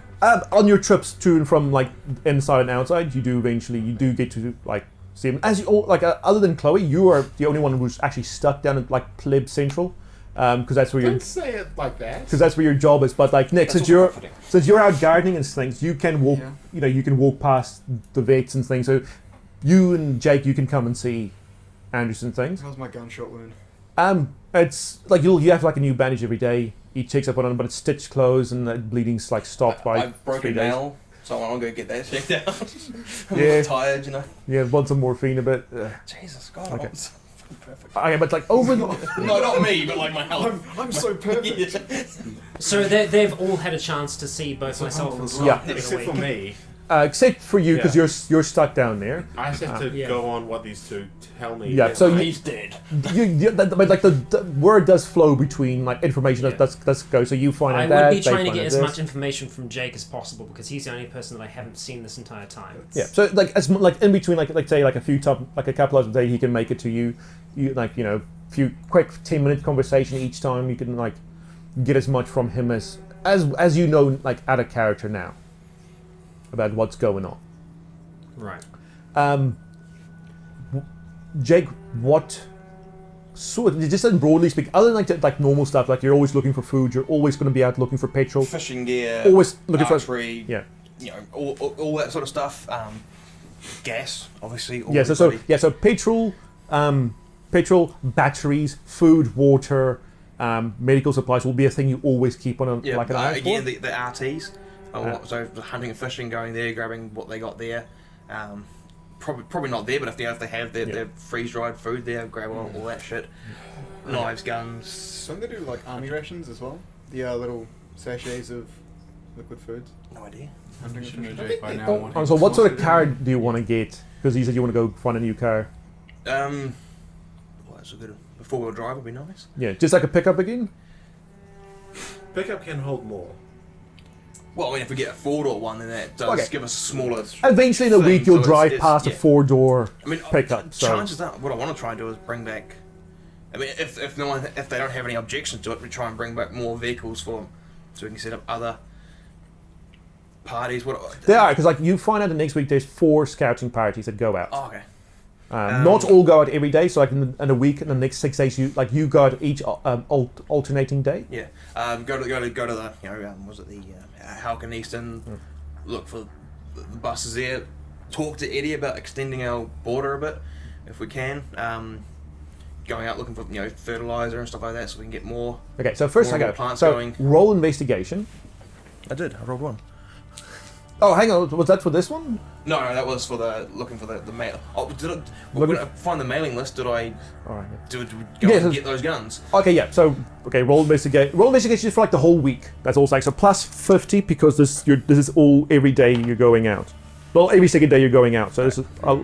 On your trips to and from like inside and outside, you do get to like see him. As you all like other than Chloe, you are the only one who's actually stuck down at like Pleb Central, because that's where Don't say it like that. because that's where your job is. But like Nick, since you're out gardening and things, you can walk. Yeah. You can walk past the vets and things. So you and Jake, you can come and see Andrews and things. How's my gunshot wound? It's like you have like a new bandage every day. He checks up on it, but it's stitched closed and the bleeding's like stopped by I've broken 3 days. nail, so I'm gonna go get that checked out. I'm Yeah. a little tired, you know. Yeah, want some morphine a bit. Jesus, God, Okay. I'm so fucking perfect. Okay, but like over the No, not me, but like my health. I'm so perfect. So they've all had a chance to see both myself and Scott Yeah. in a Except for week. me. except for you because Yeah. you're stuck down there. I just have to Yeah. go on what these two tell me. Yeah, so you- He's dead. But like the word does flow between like information Yeah. that's go. So you find I out would that be they trying to find get out as this. much information from Jake as possible because he's the only person that I haven't seen this entire time. Yeah, so like like in between like say like a couple hours a day, he can make it to you. You like few quick 10-minute conversation each time. You can like get as much from him as like out of character now about what's going on. Right. Jake, what sort? Just in broadly speaking, other than like normal stuff, like you're always looking for food, you're always going to be out looking for petrol, Fishing gear, always looking for archery, yeah. all that sort of stuff. Gas, obviously. Yeah, so petrol, batteries, food, water, medical supplies will be a thing you always keep on Yeah, like an eye again, for. the RTs. So the hunting and fishing, going there, grabbing what they got there. Probably not there, but if they have their freeze dried food there, grab all that shit. Knives, guns. Don't they do like army rations as well? The little sachets of liquid foods. No idea. Hunting You and should know fishing. Jake by now. what Oh, he's so what sort of supposed to car do. do you want to get? Because you said you want to go find a new car. Well, that's a good. A 4-wheel drive would be nice. Yeah, just like a pickup again. Pickup can hold more. Well, I mean, if we get a 4-door one, then that does Okay. give us a smaller. Eventually in a thing, week you'll so drive it's- past a yeah. 4-door I mean, pickup. So chances are, what I want to try and do is bring back. I mean, if they don't have any objections to it, we try and bring back more vehicles for them, so we can set up other parties. they are because like you find out the next week there's 4 scouting parties that go out. Oh, okay. Not all go out every day. So like in a week, in the next 6 days, you go out each alternating day. Yeah. Go to the was it the Halkin Eastern? Look for the buses there. Talk to Eddie about extending our border a bit, if we can. Going out looking for fertilizer and stuff like that, so we can get more. Okay, so first More I go. plants So going. roll investigation. I did. I rolled one. Oh, hang on. Was that for this one? No, that was for looking for the mail. Oh, when I find the mailing list, did I All right. go Yeah, and so- get those guns? Okay, yeah. So roll investigation. Roll investigation is for like the whole week. That's all. Like so, plus 50 because this is all every day you're going out. Well, every second day you're going out. So this is a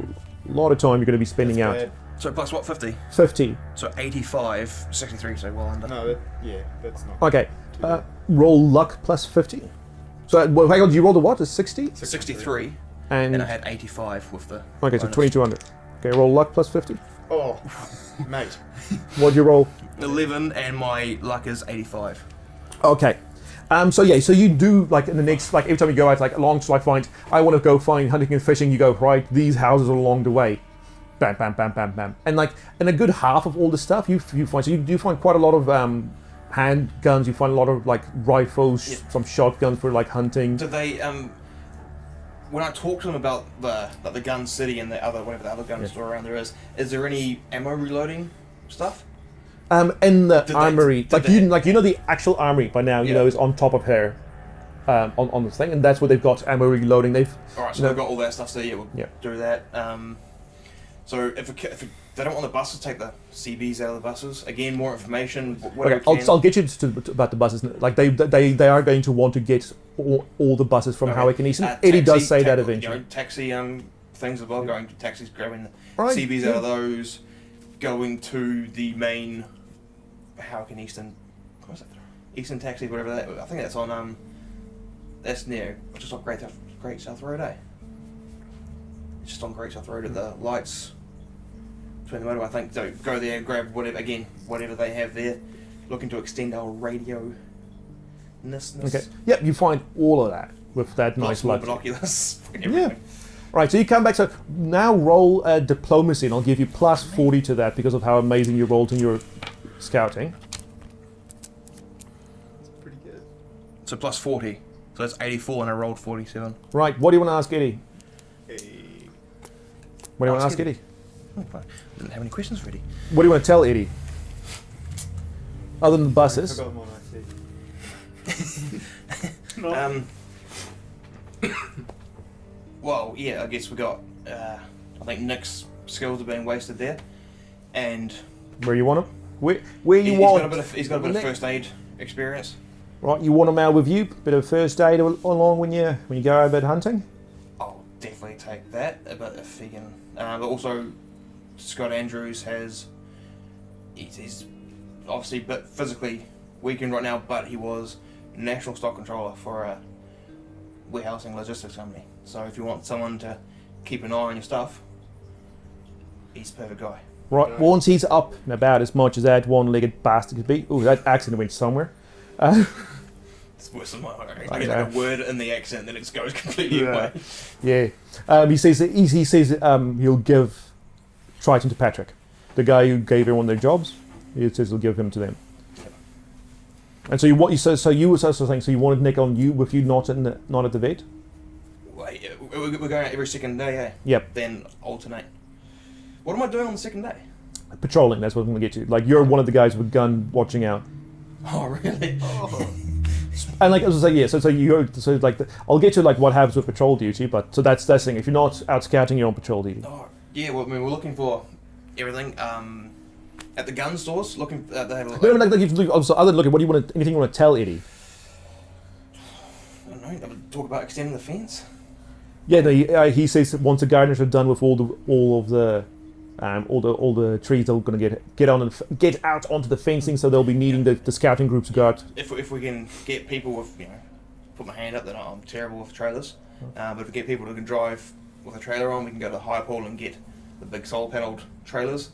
lot of time you're going to be spending out. Bad. So plus what, 50? 50. So 85, 63, so well under. No, that's not. Okay. too bad. Roll luck plus 50. So well, hang on. Did you roll the what? A 60? 63, And and I had 85 with the. okay, so bonus. 2200. Okay, roll luck plus 50. Oh, mate. What'd you roll? 11, and my luck is 85. Okay. So you do like in the next like every time you go out like along so I want to go find hunting and fishing. You go right. These houses are along the way. Bam, bam, bam, bam, bam, and like in a good half of all the stuff you find. So you do find quite a lot of handguns. You find a lot of like rifles, Yeah. some shotguns for like hunting. Do they when I talk to them about the gun city and whatever the other gun store around there is there any ammo reloading stuff? In the Did they- armory, did they- the actual armory by now Yeah. is on top of her, on this thing, and that's where they've got ammo reloading. They've All right, so No. they've got all that stuff. So yeah, we'll Yeah. do that. So if they don't want the buses, take the CBs out of the buses. Again, more information. Whatever okay. we can. I'll get you to about the buses. Like they are going to want to get all the buses from Okay. Howick and Easton. Taxi, Eddie does say that eventually. Taxi things as well. Going to taxis, grabbing the Right, CBs yeah. out of those. Going to the main Houken Eastern. What's that? Eastern Taxi, whatever that. I think that's on. That's near just off Great South Road, eh? just on Great South Road at the lights between the motorway. I think so. Go there, grab whatever they have there. Looking to extend our radio. Okay. Yep, you find all of that with that nice light. Binoculars. Yeah. Right, so you come back. So now roll diplomacy, and I'll give you plus 40 to that because of how amazing you rolled in your scouting. That's pretty good. So plus 40. So that's 84 and I rolled 47. Right, what do you want to ask Eddie? Hey. What do you want to ask Eddie? I didn't have any questions ready. What do you want to tell Eddie? Other than the buses. I forgot what I said. Well, yeah, I guess we got. I think Nick's skills are being wasted there, and Where you want him? Where you want? He's got a bit of first aid experience. Right, you want him out with you? Bit of first aid along when you go out hunting. I'll definitely take that. But if he can, but also Scott Andrews has. He's obviously a bit physically weakened right now, but he was national stock controller for a warehousing logistics company. So if you want someone to keep an eye on your stuff, he's the perfect guy. Right, once he's up and about as much as that one-legged bastard could be. Oh, that accent went somewhere. It's worse than mine. I get like a word in the accent, then it just goes completely away. Yeah. He says he'll give Triton to Patrick, the guy who gave everyone their jobs. He says he'll give him to them. And so you were also saying you wanted Nick on you with you not at the vet. Wait, we're going out every second day, eh? Yep. Then alternate. What am I doing on the second day? Patrolling. That's what I'm going to get to. Like you're one of the guys with a gun watching out. Oh really? And like as I say, yeah. So I'll get to like what happens with patrol duty, but so that's the thing. If you're not out scouting, you're on patrol duty. Oh yeah. Well, I mean, we're looking for everything. At the gun stores, looking. They have Also, other than looking, what do you want? Anything you want to tell Eddie? I don't know. I would talk about extending the fence. Yeah, he says that once the gardeners are done with all the trees, they're going to get out onto the fencing. So they'll be needing the scouting groups to go out. If we can get people with put my hand up that I'm terrible with trailers. But if we get people who can drive with a trailer on, we can go to the high pole and get the big solar panelled trailers.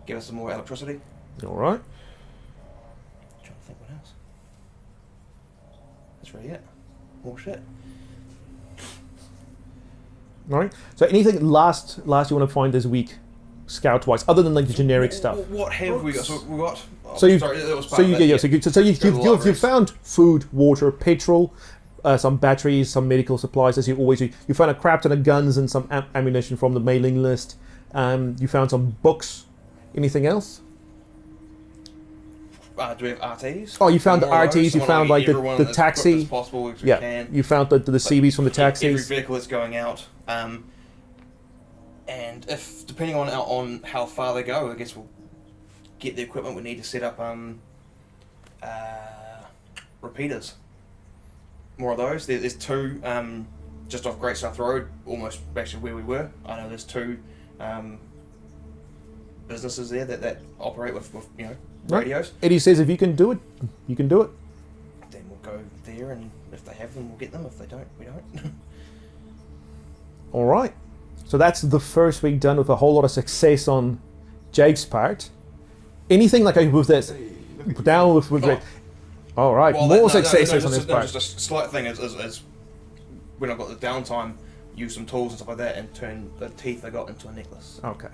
Give us some more electricity. All right. Trying to think what else. That's really it. More shit. All right. So anything last you want to find this week, scout wise, other than like the generic stuff? What have we got? So we got. You've found food, water, petrol, some batteries, some medical supplies, as you always do. You found a crap ton of guns and some ammunition from the mailing list. You found some books. Anything else? Do we have RTs? Oh, you found the RTs. You found like the taxi. As possible as we yeah. can. You found the CVs from the taxis. Every vehicle that's going out. And if depending on how far they go, I guess we'll get the equipment we need to set up repeaters. More of those. There's two just off Great South Road, almost actually where we were. I know there's two businesses there that operate with radios. Eddie says if you can do it, you can do it. Then we'll go there, and if they have them, we'll get them. If they don't, we don't. All right. So that's the first week done with a whole lot of success on Jake's part. Anything like with this down with all right, well, more successes on his part. Just a slight thing is when I got the downtime, use some tools and stuff like that, and turn the teeth I got into a necklace. Okay.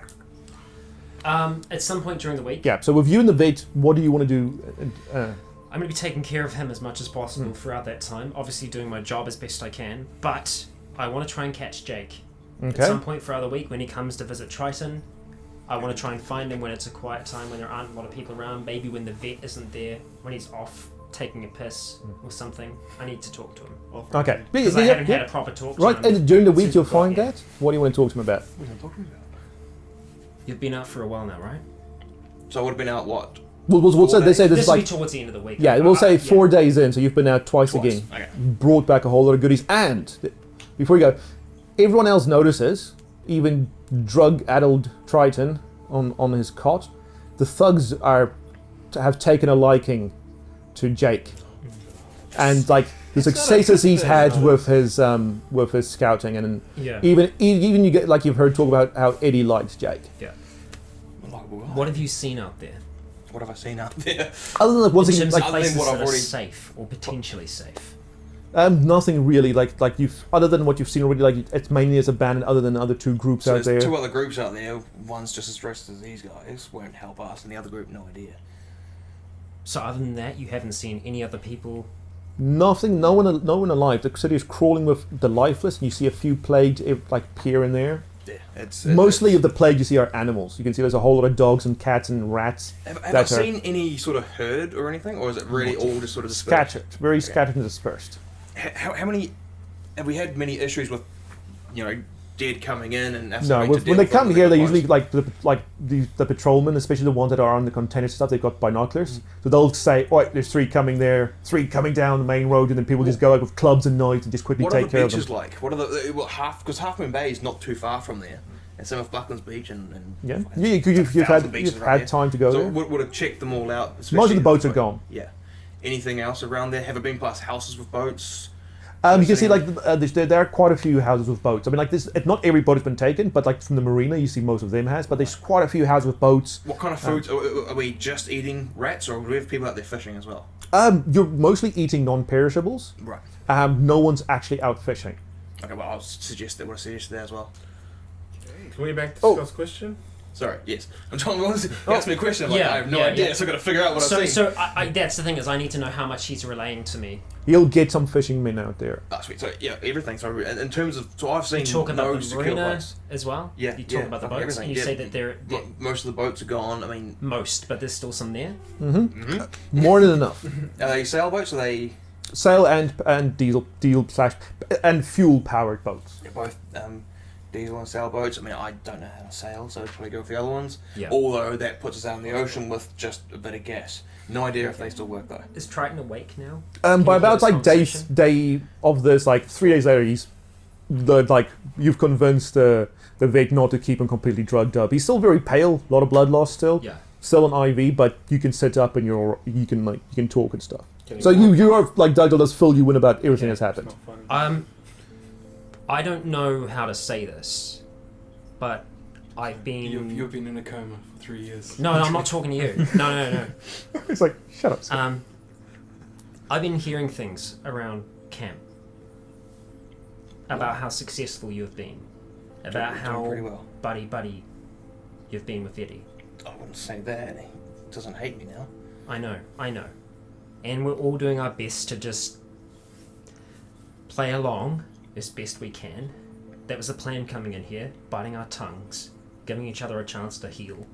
At some point during the week. Yeah. So with you and the vet, what do you want to do? I'm going to be taking care of him as much as possible throughout that time. Obviously, doing my job as best I can, but I want to try and catch Jake. Okay. At some point throughout the week when he comes to visit Triton, I want to try and find him when it's a quiet time, when there aren't a lot of people around. Maybe when the vet isn't there, when he's off taking a piss or something. I need to talk to him. Okay. Because I haven't had a proper talk to him. Right. And during the week, you'll find that. What do you want to talk to him about? What are you talking about? You've been out for a while now, right? So I would have been out what? We'll say this will is like be towards the end of the week. yeah. We'll say 4 days in, so you've been out twice again. Okay. Brought back a whole lot of goodies, and before you go, everyone else notices, even drug-addled Triton on his cot. The thugs have taken a liking to Jake, and like the successes he's had with his scouting, and Yeah. even you get like you've heard talk about how Eddie likes Jake. Yeah. Like, well, What have you seen out there? what have I seen out there? Other than like, one In thing, terms like of other than places what I've that are already- safe or potentially safe. nothing really like you've other than what you've seen already. Like it's mainly as abandoned, other than the other two groups So out there. there's two other groups out there. One's just as stressed as these guys, won't help us, and the other group, no idea. So other than that, you haven't seen any other people. Nothing. No one alive. The city is crawling with the lifeless, and you see a few plagued like here and there. Yeah, it's Mostly of the plague you see are animals. You can see there's a whole lot of dogs and cats and rats. Have I that are seen any sort of herd or anything, or is it really all just sort of dispersed? scattered, very scattered and dispersed. How many have we had many issues with, dead coming in and us No, having to when deal they with come them here, when they get usually close? the patrolmen, especially the ones that are on the containers and stuff. They've got binoculars, so they'll say, "Oh, there's 3 coming there, 3 coming down the main road," and then people just go out with clubs and knives and just quickly What are take the care of beaches them. like? What are the because Half Moon Bay is not too far from there, and same with Buckland's Beach and Yeah, fucking you've 1,000 beaches you've right had there. time to go So there. would have checked them all out. Most especially of the boats if- are gone. Yeah. Anything else around there? Have it been past houses with boats? You can see Anything- like there are quite a few houses with boats. I mean, like this, not every boat has been taken, but like from the marina, you see most of them has. But there's quite a few houses with boats. What kind of foods are we just eating? Rats, or do we have people out there fishing as well? You're mostly eating non-perishables. Right. No one's actually out fishing. Okay. Well, I'll suggest that. What I suggested there as well. Can we back to Oh. Scott's question? Sorry. Yes. I'm trying to ask me a question. I'm like, Yeah, I have no yeah, idea, yeah. so I've got to figure out what So, I've seen. that's the thing is, I need to know how much he's relaying to me. You'll get some fishing men out there. Oh, sweet. So yeah, everything. So in terms of, so I've seen You talk about no the secure marina place. as well. Yeah, You talk yeah, about the fucking boats, everything, and you yeah. say that they're Most of the boats are gone. I mean, most, but there's still some there. More than enough. are they sailboats? Or are they Sail and diesel slash and fuel powered boats. they're both diesel and sailboats? I mean, I don't know how to sail, so I'd probably go with the other ones. Yeah. Although that puts us out in the ocean with just a bit of gas. No idea if they still work though. Is Triton awake now? By you hear about this like conversation? day of this, like 3 days later, you've convinced the vet not to keep him completely drugged up. He's still very pale, a lot of blood loss still. Yeah. Still an IV, but you can sit up and you can talk and stuff. Can So you are like Doug does fill you in about everything that's happened. It's not fun. I don't know how to say this, but I've been. You've been in a coma for 3 years. No, I'm not talking to you. No. It's like shut up. Scott. I've been hearing things around camp about how successful you've been, about Doing how pretty well. buddy you've been with Eddie. I wouldn't say that. He doesn't hate me now. I know. And we're all doing our best to just play along as best we can. That was the plan coming in here, biting our tongues, giving each other a chance to heal.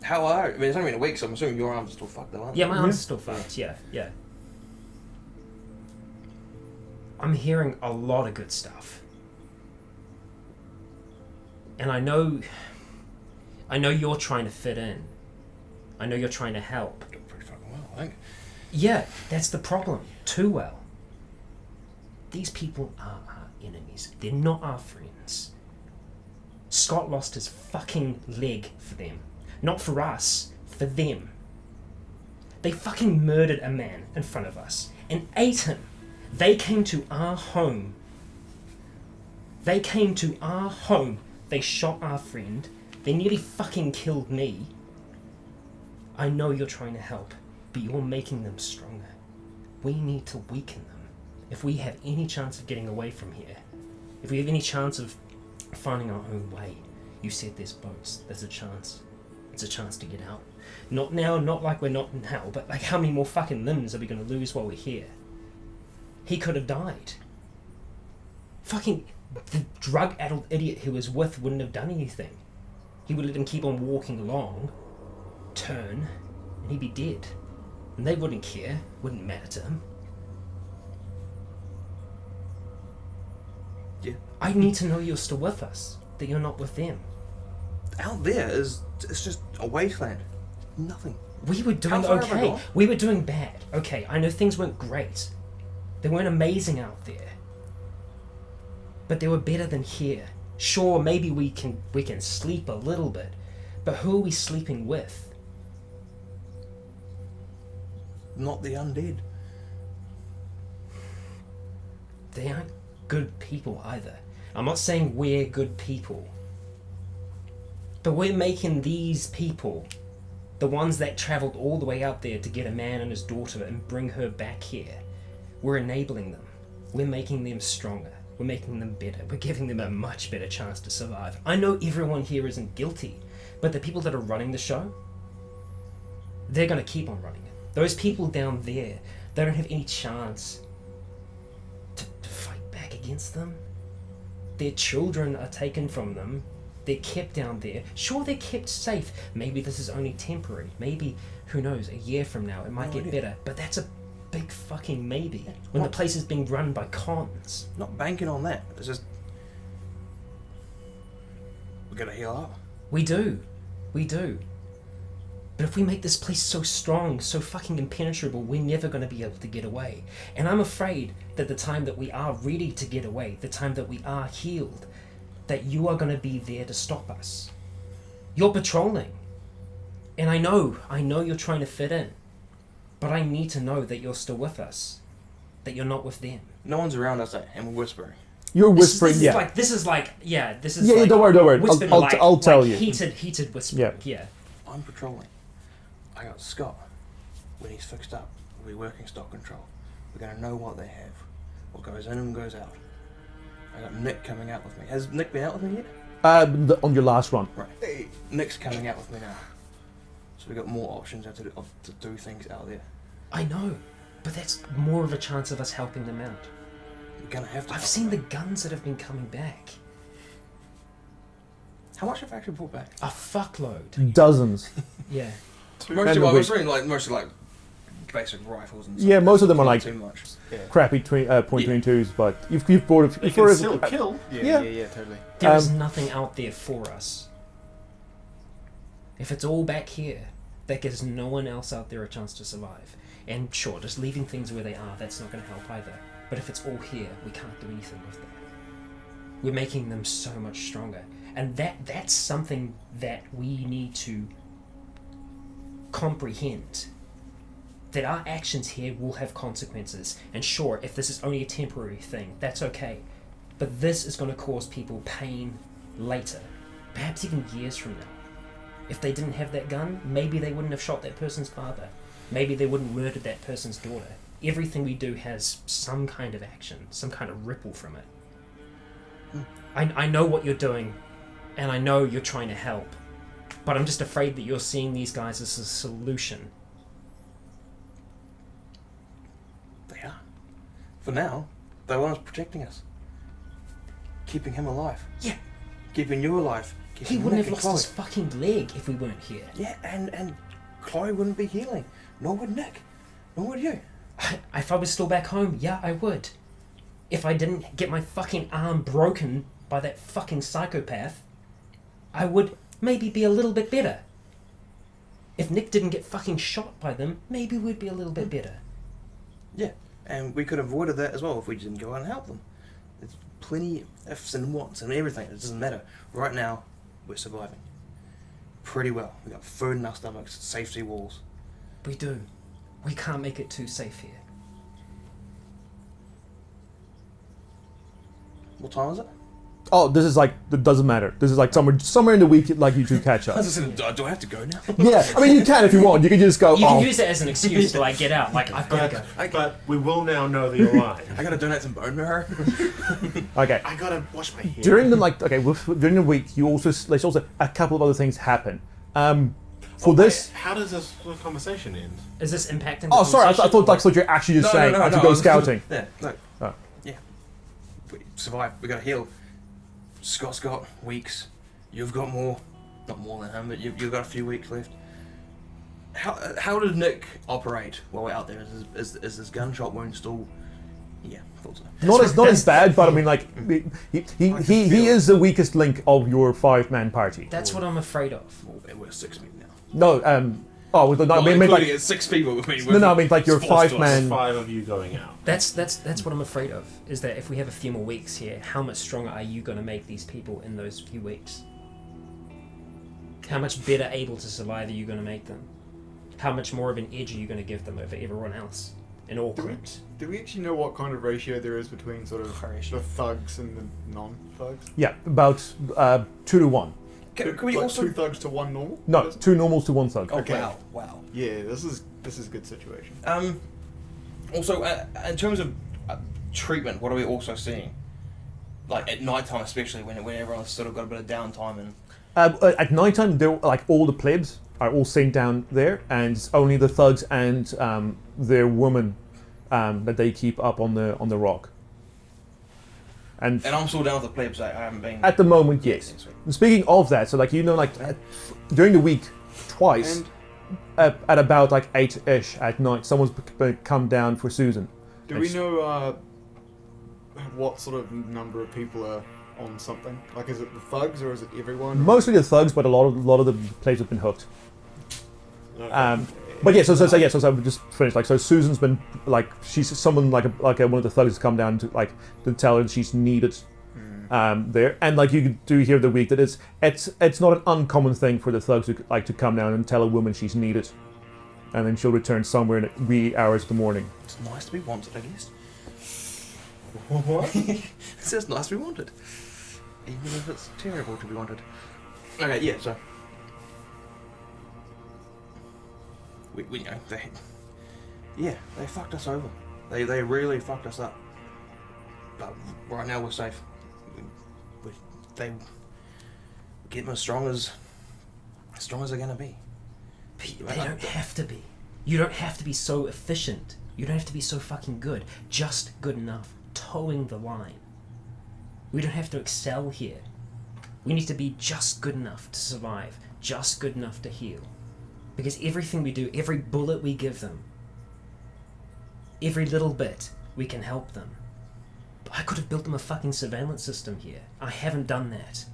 How are? I mean, it's only been a week, so I'm assuming your arms are still fucked though, aren't they? Yeah, my arms are still fucked, yeah. I'm hearing a lot of good stuff. And I know you're trying to fit in. I know you're trying to help. Doing pretty fucking well, I think. Yeah, that's the problem. Too well. These people are our enemies. They're not our friends. Scott lost his fucking leg for them. Not for us, for them. They fucking murdered a man in front of us and ate him. They came to our home. They shot our friend. They nearly fucking killed me. I know you're trying to help, but you're making them stronger. We need to weaken them. If we have any chance of getting away from here, if we have any chance of finding our own way, you said there's boats, there's a chance. It's a chance to get out. Not now, not like we're not in hell, but like how many more fucking limbs are we going to lose while we're here? He could have died. Fucking the drug-addled idiot he was with wouldn't have done anything. He would let him keep on walking along, turn, and he'd be dead. And they wouldn't care, wouldn't matter to him. Yeah. I need to know you're still with us, that you're not with them. Out there it's just a wasteland. Nothing. We were doing How far have I okay. gone? We were doing bad. Okay, I know things weren't great. They weren't amazing out there. But they were better than here. Sure, maybe we can sleep a little bit, but who are we sleeping with? Not the undead. they aren't good people either. I'm not saying we're good people. But we're making these people, the ones that travelled all the way out there to get a man and his daughter and bring her back here, we're enabling them. We're making them stronger. We're making them better. We're giving them a much better chance to survive. I know everyone here isn't guilty, but the people that are running the show, they're going to keep on running it. Those people down there, they don't have any chance to fight back against them. Their children are taken from them. They're kept down there. Sure, they're kept safe. Maybe this is only temporary. Maybe, who knows, a year from now it might get better. But that's a big fucking maybe. When the place is being run by cons. Not banking on that. It's just... we gotta heal up. We do. But if we make this place so strong, so fucking impenetrable, we're never going to be able to get away. And I'm afraid that the time that we are ready to get away, the time that we are healed, that you are going to be there to stop us. You're patrolling. And I know you're trying to fit in. But I need to know that you're still with us. That you're not with them. No one's around us, and we're whispering. You're whispering, this yeah. Is like, don't worry. whispering I'll tell you. Heated whispering, yeah. I'm patrolling. I got Scott. When he's fixed up, we'll be working stock control. We're going to know what they have. What goes in and goes out. I got Nick coming out with me. Has Nick been out with me yet? On your last run. Right. Hey, Nick's coming out with me now. So we've got more options to do things out there. I know, but that's more of a chance of us helping them out. We're going to have to. I've seen the guns that have been coming back. How much have I actually brought back? A fuckload. Dozens. Yeah. Mostly like basic rifles and stuff. Yeah, most of them are like too much. crappy .22s, but you've bought a They can still kill. Yeah, totally. There is nothing out there for us. If it's all back here, that gives no one else out there a chance to survive. And sure, just leaving things where they are, that's not going to help either. But if it's all here, we can't do anything with that. We're making them so much stronger. And that's something that we need to comprehend. That our actions here will have consequences. And sure, if this is only a temporary thing, that's okay. But this is going to cause people pain later. Perhaps even years from now. If they didn't have that gun, maybe they wouldn't have shot that person's father. Maybe they wouldn't have murdered that person's daughter. Everything we do has some kind of action, some kind of ripple from it. I know what you're doing, and I know you're trying to help, but I'm just afraid that you're seeing these guys as a solution. They are. For now, they're the ones protecting us. Keeping him alive. Yeah. Keeping you alive. He wouldn't have lost his fucking leg if we weren't here. Yeah, and Chloe wouldn't be healing. Nor would Nick. Nor would you. If I was still back home, yeah, I would. If I didn't get my fucking arm broken by that fucking psychopath, I would maybe be a little bit better. If Nick didn't get fucking shot by them, maybe we'd be a little bit better. Yeah, and we could have avoided that as well if we didn't go out and help them. There's plenty of ifs and whats and everything. It doesn't matter. Right now, we're surviving. Pretty well. We got food in our stomachs, safety walls. We do. We can't make it too safe here. What time is it? Oh, this is like, it doesn't matter. This is like somewhere in the week, like you two catch up. Do I have to go now? Yeah, I mean you can if you want. You can just go. You can use it as an excuse to like get out. Like I've got to go. But we will now know that you're lying. I gotta donate some bone marrow. Okay. I gotta wash my hair. During the week, there's also a couple of other things happen. This. How does this conversation end? Is this impacting the Oh, sorry. I conversation? thought you're actually just saying to go scouting. Yeah, no. Oh. Yeah. We survived. We gotta heal. Scott's got weeks. You've got more. Not more than him, but you've got a few weeks left. How did Nick operate while we're out there? Is his gunshot wound still? Yeah, I thought so. Not as bad, but I mean, like he is the weakest link of your 5-man party. That's what I'm afraid of. Well, we're 6 men now. No, I mean including like it's 6 people. I mean like your 5-man. 5 of you going out. That's what I'm afraid of. Is that if we have a few more weeks here, how much stronger are you going to make these people in those few weeks? How much better able to survive are you going to make them? How much more of an edge are you going to give them over everyone else? in Auckland. Do we actually know what kind of ratio there is between sort of the thugs and the non-thugs? Yeah, about 2 to 1. Can we like also... 2 thugs to 1 normal? No, 2 normals to 1 thug. Oh, Okay. wow. Yeah, this is a good situation. Also, in terms of treatment, what are we also seeing? Like at night time, especially when everyone's sort of got a bit of downtime and. At night time, they're like all the plebs are all sent down there, and it's only the thugs and their woman that they keep up on the rock. And I'm still down with the plebs. I haven't been. at the moment, yes. And speaking of that, so like during the week, twice. And At about like 8-ish at night, someone's come down for Susan. do we know what sort of number of people are on something? Like, is it the thugs or is it everyone? Mostly the thugs, but a lot of the players have been hooked. But yeah, so I would just finish. Like, so Susan's been like she's someone like one of the thugs has come down to tell her that she's needed there, and like you do hear the week that it's not an uncommon thing for the thugs to come down and tell a woman she's needed, and then she'll return somewhere in the wee hours of the morning. It's nice to be wanted, I guess. What? It's just nice to be wanted, even if it's terrible to be wanted. Okay, yeah. So we know they fucked us over. They really fucked us up. But right now we're safe. They get them as strong as they're gonna be. Pete, they don't have to be. You don't have to be so efficient. You don't have to be so fucking good. Just good enough. Towing the line. We don't have to excel here. We need to be just good enough to survive. Just good enough to heal. Because everything we do, every bullet we give them, every little bit, we can help them. I could have built them a fucking surveillance system here. I haven't done that.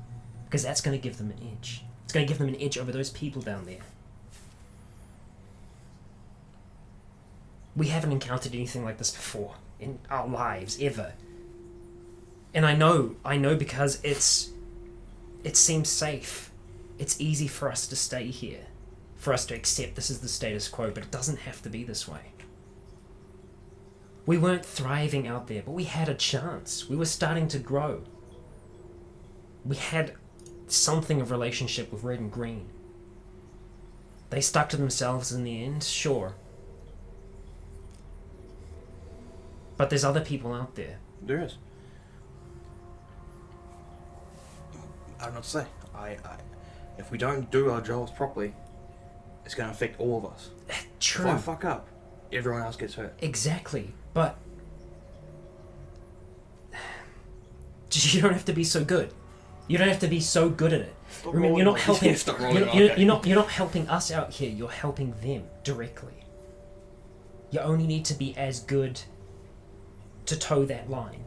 Because that's going to give them an edge. It's going to give them an edge over those people down there. We haven't encountered anything like this before in our lives, ever. And I know because it seems safe. It's easy for us to stay here. For us to accept this is the status quo, but it doesn't have to be this way. We weren't thriving out there, but we had a chance. We were starting to grow. We had something of relationship with red and green. They stuck to themselves in the end, sure. But there's other people out there. There is. I don't know what to say. If we don't do our jobs properly, it's going to affect all of us. True. If I fuck up, everyone else gets hurt. Exactly, but you don't have to be so good. You don't have to be so good at it. Remember, you're not helping. You're not helping us out here. You're helping them directly. You only need to be as good to toe that line.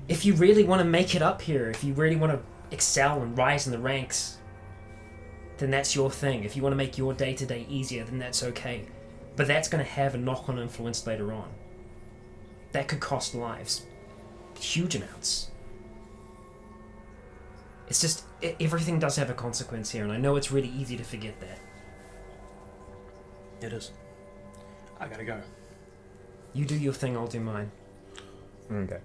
If you really want to make it up here, if you really want to excel and rise in the ranks, then that's your thing. If you want to make your day-to-day easier, then that's okay. But that's going to have a knock-on influence later on. That could cost lives. Huge amounts. It's just, everything does have a consequence here, and I know it's really easy to forget that. It is. I gotta go. You do your thing, I'll do mine. Okay.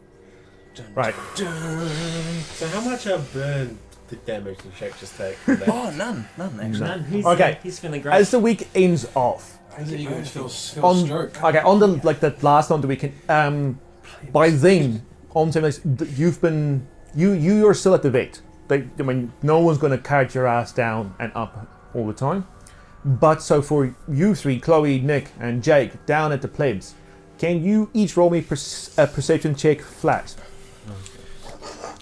Right. So how much burn did damage did Shaq just take? Oh, none actually. None. He's feeling great. As the week ends off, You guys feel on stroke. that last on the weekend, by then on time you're still at the vet. No one's going to carry your ass down and up all the time. But so for you three, Chloe, Nick, and Jake, down at the plebs, can you each roll me a perception check flat?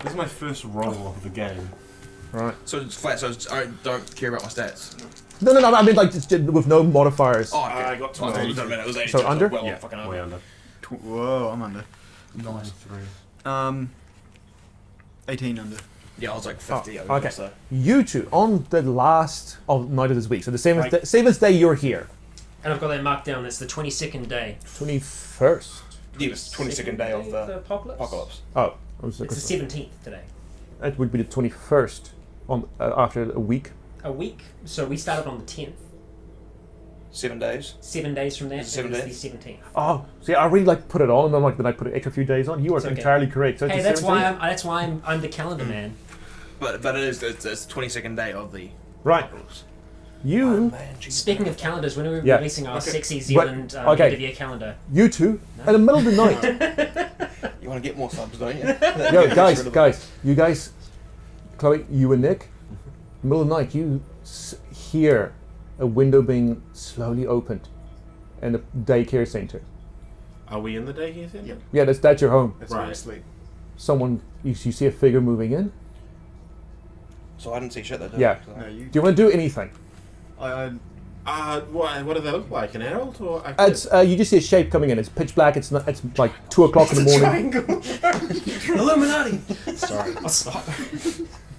This is my first roll of the game. Right. So it's flat, so I don't care about my stats. No, I mean like just with no modifiers. Oh, okay. I got 20. 20. It doesn't matter, it was 80. So under? Well, Yeah, fucking way under. under. Whoa, I'm under. Nice. 18 under. Yeah, I was like 50 over, okay. so. You two, on the last night of this week, so the same day you're here. And I've got that marked down, it's the 22nd day. 21st? Yeah, it's 22nd day of the apocalypse. Oh. It's the 17th today. It would be the 21st on after a week. A week? So we started on the 10th. 7 days. 7 days from that, Is it 7 it days? is the 17th. Oh, see, I really like put it on, and then then I put an extra few days on. You are It's okay. entirely correct. So it's Hey, the that's 17th? why I'm the calendar man. But it's the 22nd day of the Right. apocalypse. You, Speaking of calendars, when are we Yeah. releasing our Okay. sexy Zealand okay. end of year calendar? you two, in the middle of the night. You want to get more subs, don't you? Yo, guys, you guys, Chloe, you and Nick, middle of the night, you hear a window being slowly opened in the daycare center. Are we in the daycare center? Yep. Yeah, that's your home. That's where I Right. sleep. Someone, you see a figure moving in. So I didn't see shit that day. Yeah. So. No, you. Do you want to do anything? What do they look like? An adult or a kid? It's you just see a shape coming in. It's pitch black. It's not. It's like 2 o'clock in the morning. Illuminati! Sorry, I'll stop.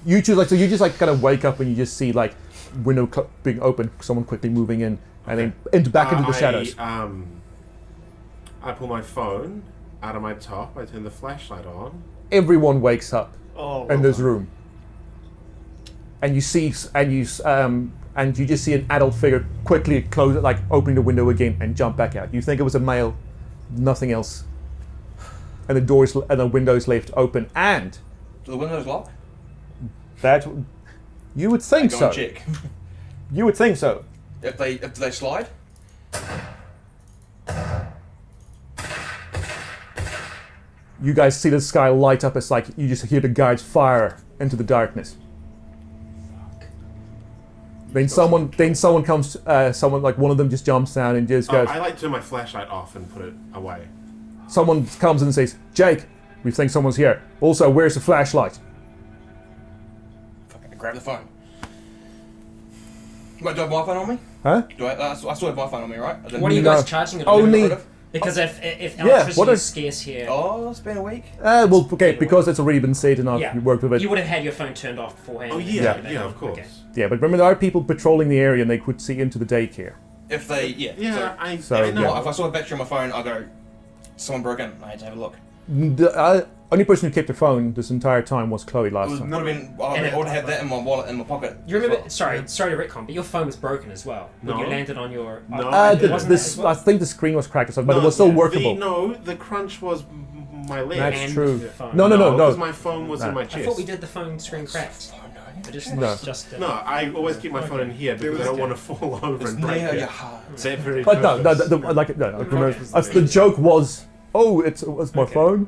You just kind of wake up and you just see like window being open, someone quickly moving in, and then back into the shadows. I pull my phone out of my top. I turn the flashlight on. Everyone wakes up Oh. in this room, and you just see an adult figure quickly close, like opening the window again and jump back out. You think it was a male, nothing else, and the doors and the windows left open, and Do the windows lock? that you would think Go so. and check. You would think so. If they slide? You guys see the sky light up. It's like you just hear the guards fire into the darkness. Then someone comes. Someone like one of them just jumps down and just goes. I like to turn my flashlight off and put it away. Someone comes in and says, "Jake, we think someone's here. Also, where's the flashlight?" Fucking grab the phone. Wait, do I have my phone on me? Huh? I still have my phone on me, right? I didn't- What are you No. guys charging it Only- on? Because if Yeah, electricity what is is- scarce here, Oh, it's been a week. Well, okay, because it's already been said enough. yeah, You worked with it. you would have had your phone turned off beforehand. Oh and yeah, everything. yeah, of course. Okay. Yeah, but remember there are people patrolling the area and they could see into the daycare. If they, Yeah, I So, know. yeah. If I saw a battery on my phone, I go, someone broke in. I had to have a look. The only person who kept her phone this entire time was Chloe It last would time. have been. I would have had that in my wallet in my pocket. You remember? as well. Sorry to retcon, but your phone was broken as well when you No. landed on your. No, it wasn't that as well? I think the screen was cracked or something, but it was still workable. The crunch was my leg. That's And true. the phone. No. Because my phone was No. in my I chest. thought we did the phone screen cracked. I just No. No, I always keep my phone in here because I don't want to fall over It's and break near it. your heart. That very But no, purpose. I remember, the joke was, it was my phone.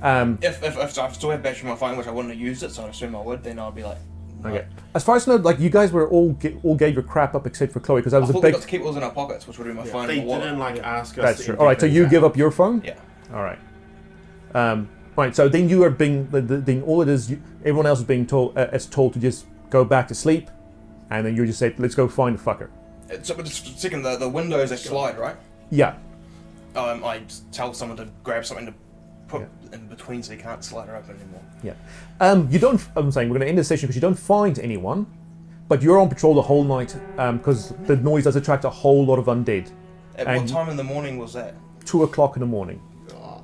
If I still had battery on my phone, which I wouldn't have used it, so I assume I would, then I'd be like, no. Okay. As far as I know, like you guys were all gave your crap up except for Chloe because that I was a thought we big. got to keep those in our pockets, which would be my phone They and my wallet. didn't ask us. That's to true. empty All right, so things you out. give up your phone. Yeah. All right. Right. So then you are being all it is. Everyone else is being told to just go back to sleep, and then you just say, "Let's go find the fucker." So, but just a second, the windows they slide, right? Yeah. I tell someone to grab something to put in between so you can't slide her open anymore. Yeah. You don't. I'm saying we're going to end the session because you don't find anyone, but you're on patrol the whole night because the noise does attract a whole lot of undead. At And what time in the morning was that? 2 o'clock in the morning.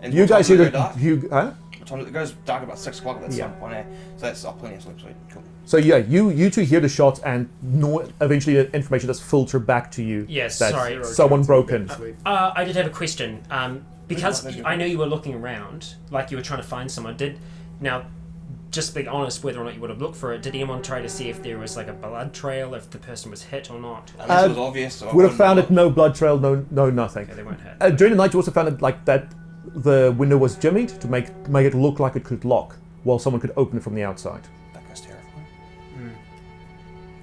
And You what time guys does hear it go dark? Huh? What time it goes dark about 6 o'clock. That's Yeah. some point. So that's plenty of sleep. Sweet, cool. So yeah, you two hear the shots and eventually the information does filter back to you. Yes, that sorry. someone broke in. I did have a question. Because I know you were looking around, like you were trying to find someone. Just being honest, whether or not you would have looked for it, did anyone try to see if there was like a blood trail, if the person was hit or not? Unless it was obvious. So I Would have wouldn't found look. it, no blood trail, no nothing. Okay, they weren't hit. During the night, you also found it like that the window was jimmied to make it look like it could lock, while someone could open it from the outside. That guy's terrifying.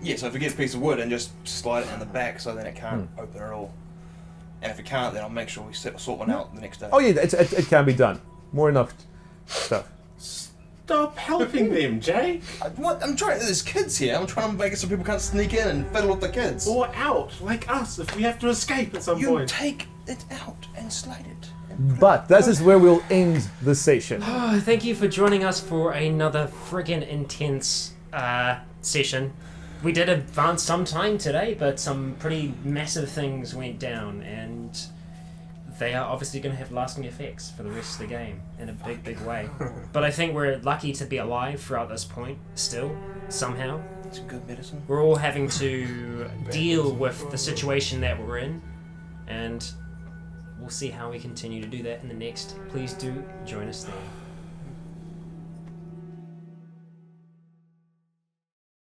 Yeah, so if we get a piece of wood and just slide it in the back so then it can't open at all. And if it can't, then I'll make sure we sort one out the next day. Oh yeah, it can be done. More enough stuff. Stop helping them, Jake. What? I'm trying. There's kids here. I'm trying to make it so people can't sneak in and fiddle with the kids. Or out, like us, if we have to escape at some You point. take it out and slide it. But this is where we'll end the session. Oh, thank you for joining us for another friggin' intense session. We did advance some time today, but some pretty massive things went down, and they are obviously going to have lasting effects for the rest of the game in a big way. But I think we're lucky to be alive throughout this point still, somehow. Some good medicine. We're all having to deal with the situation that we're in, and we'll see how we continue to do that in the next. Please do join us there.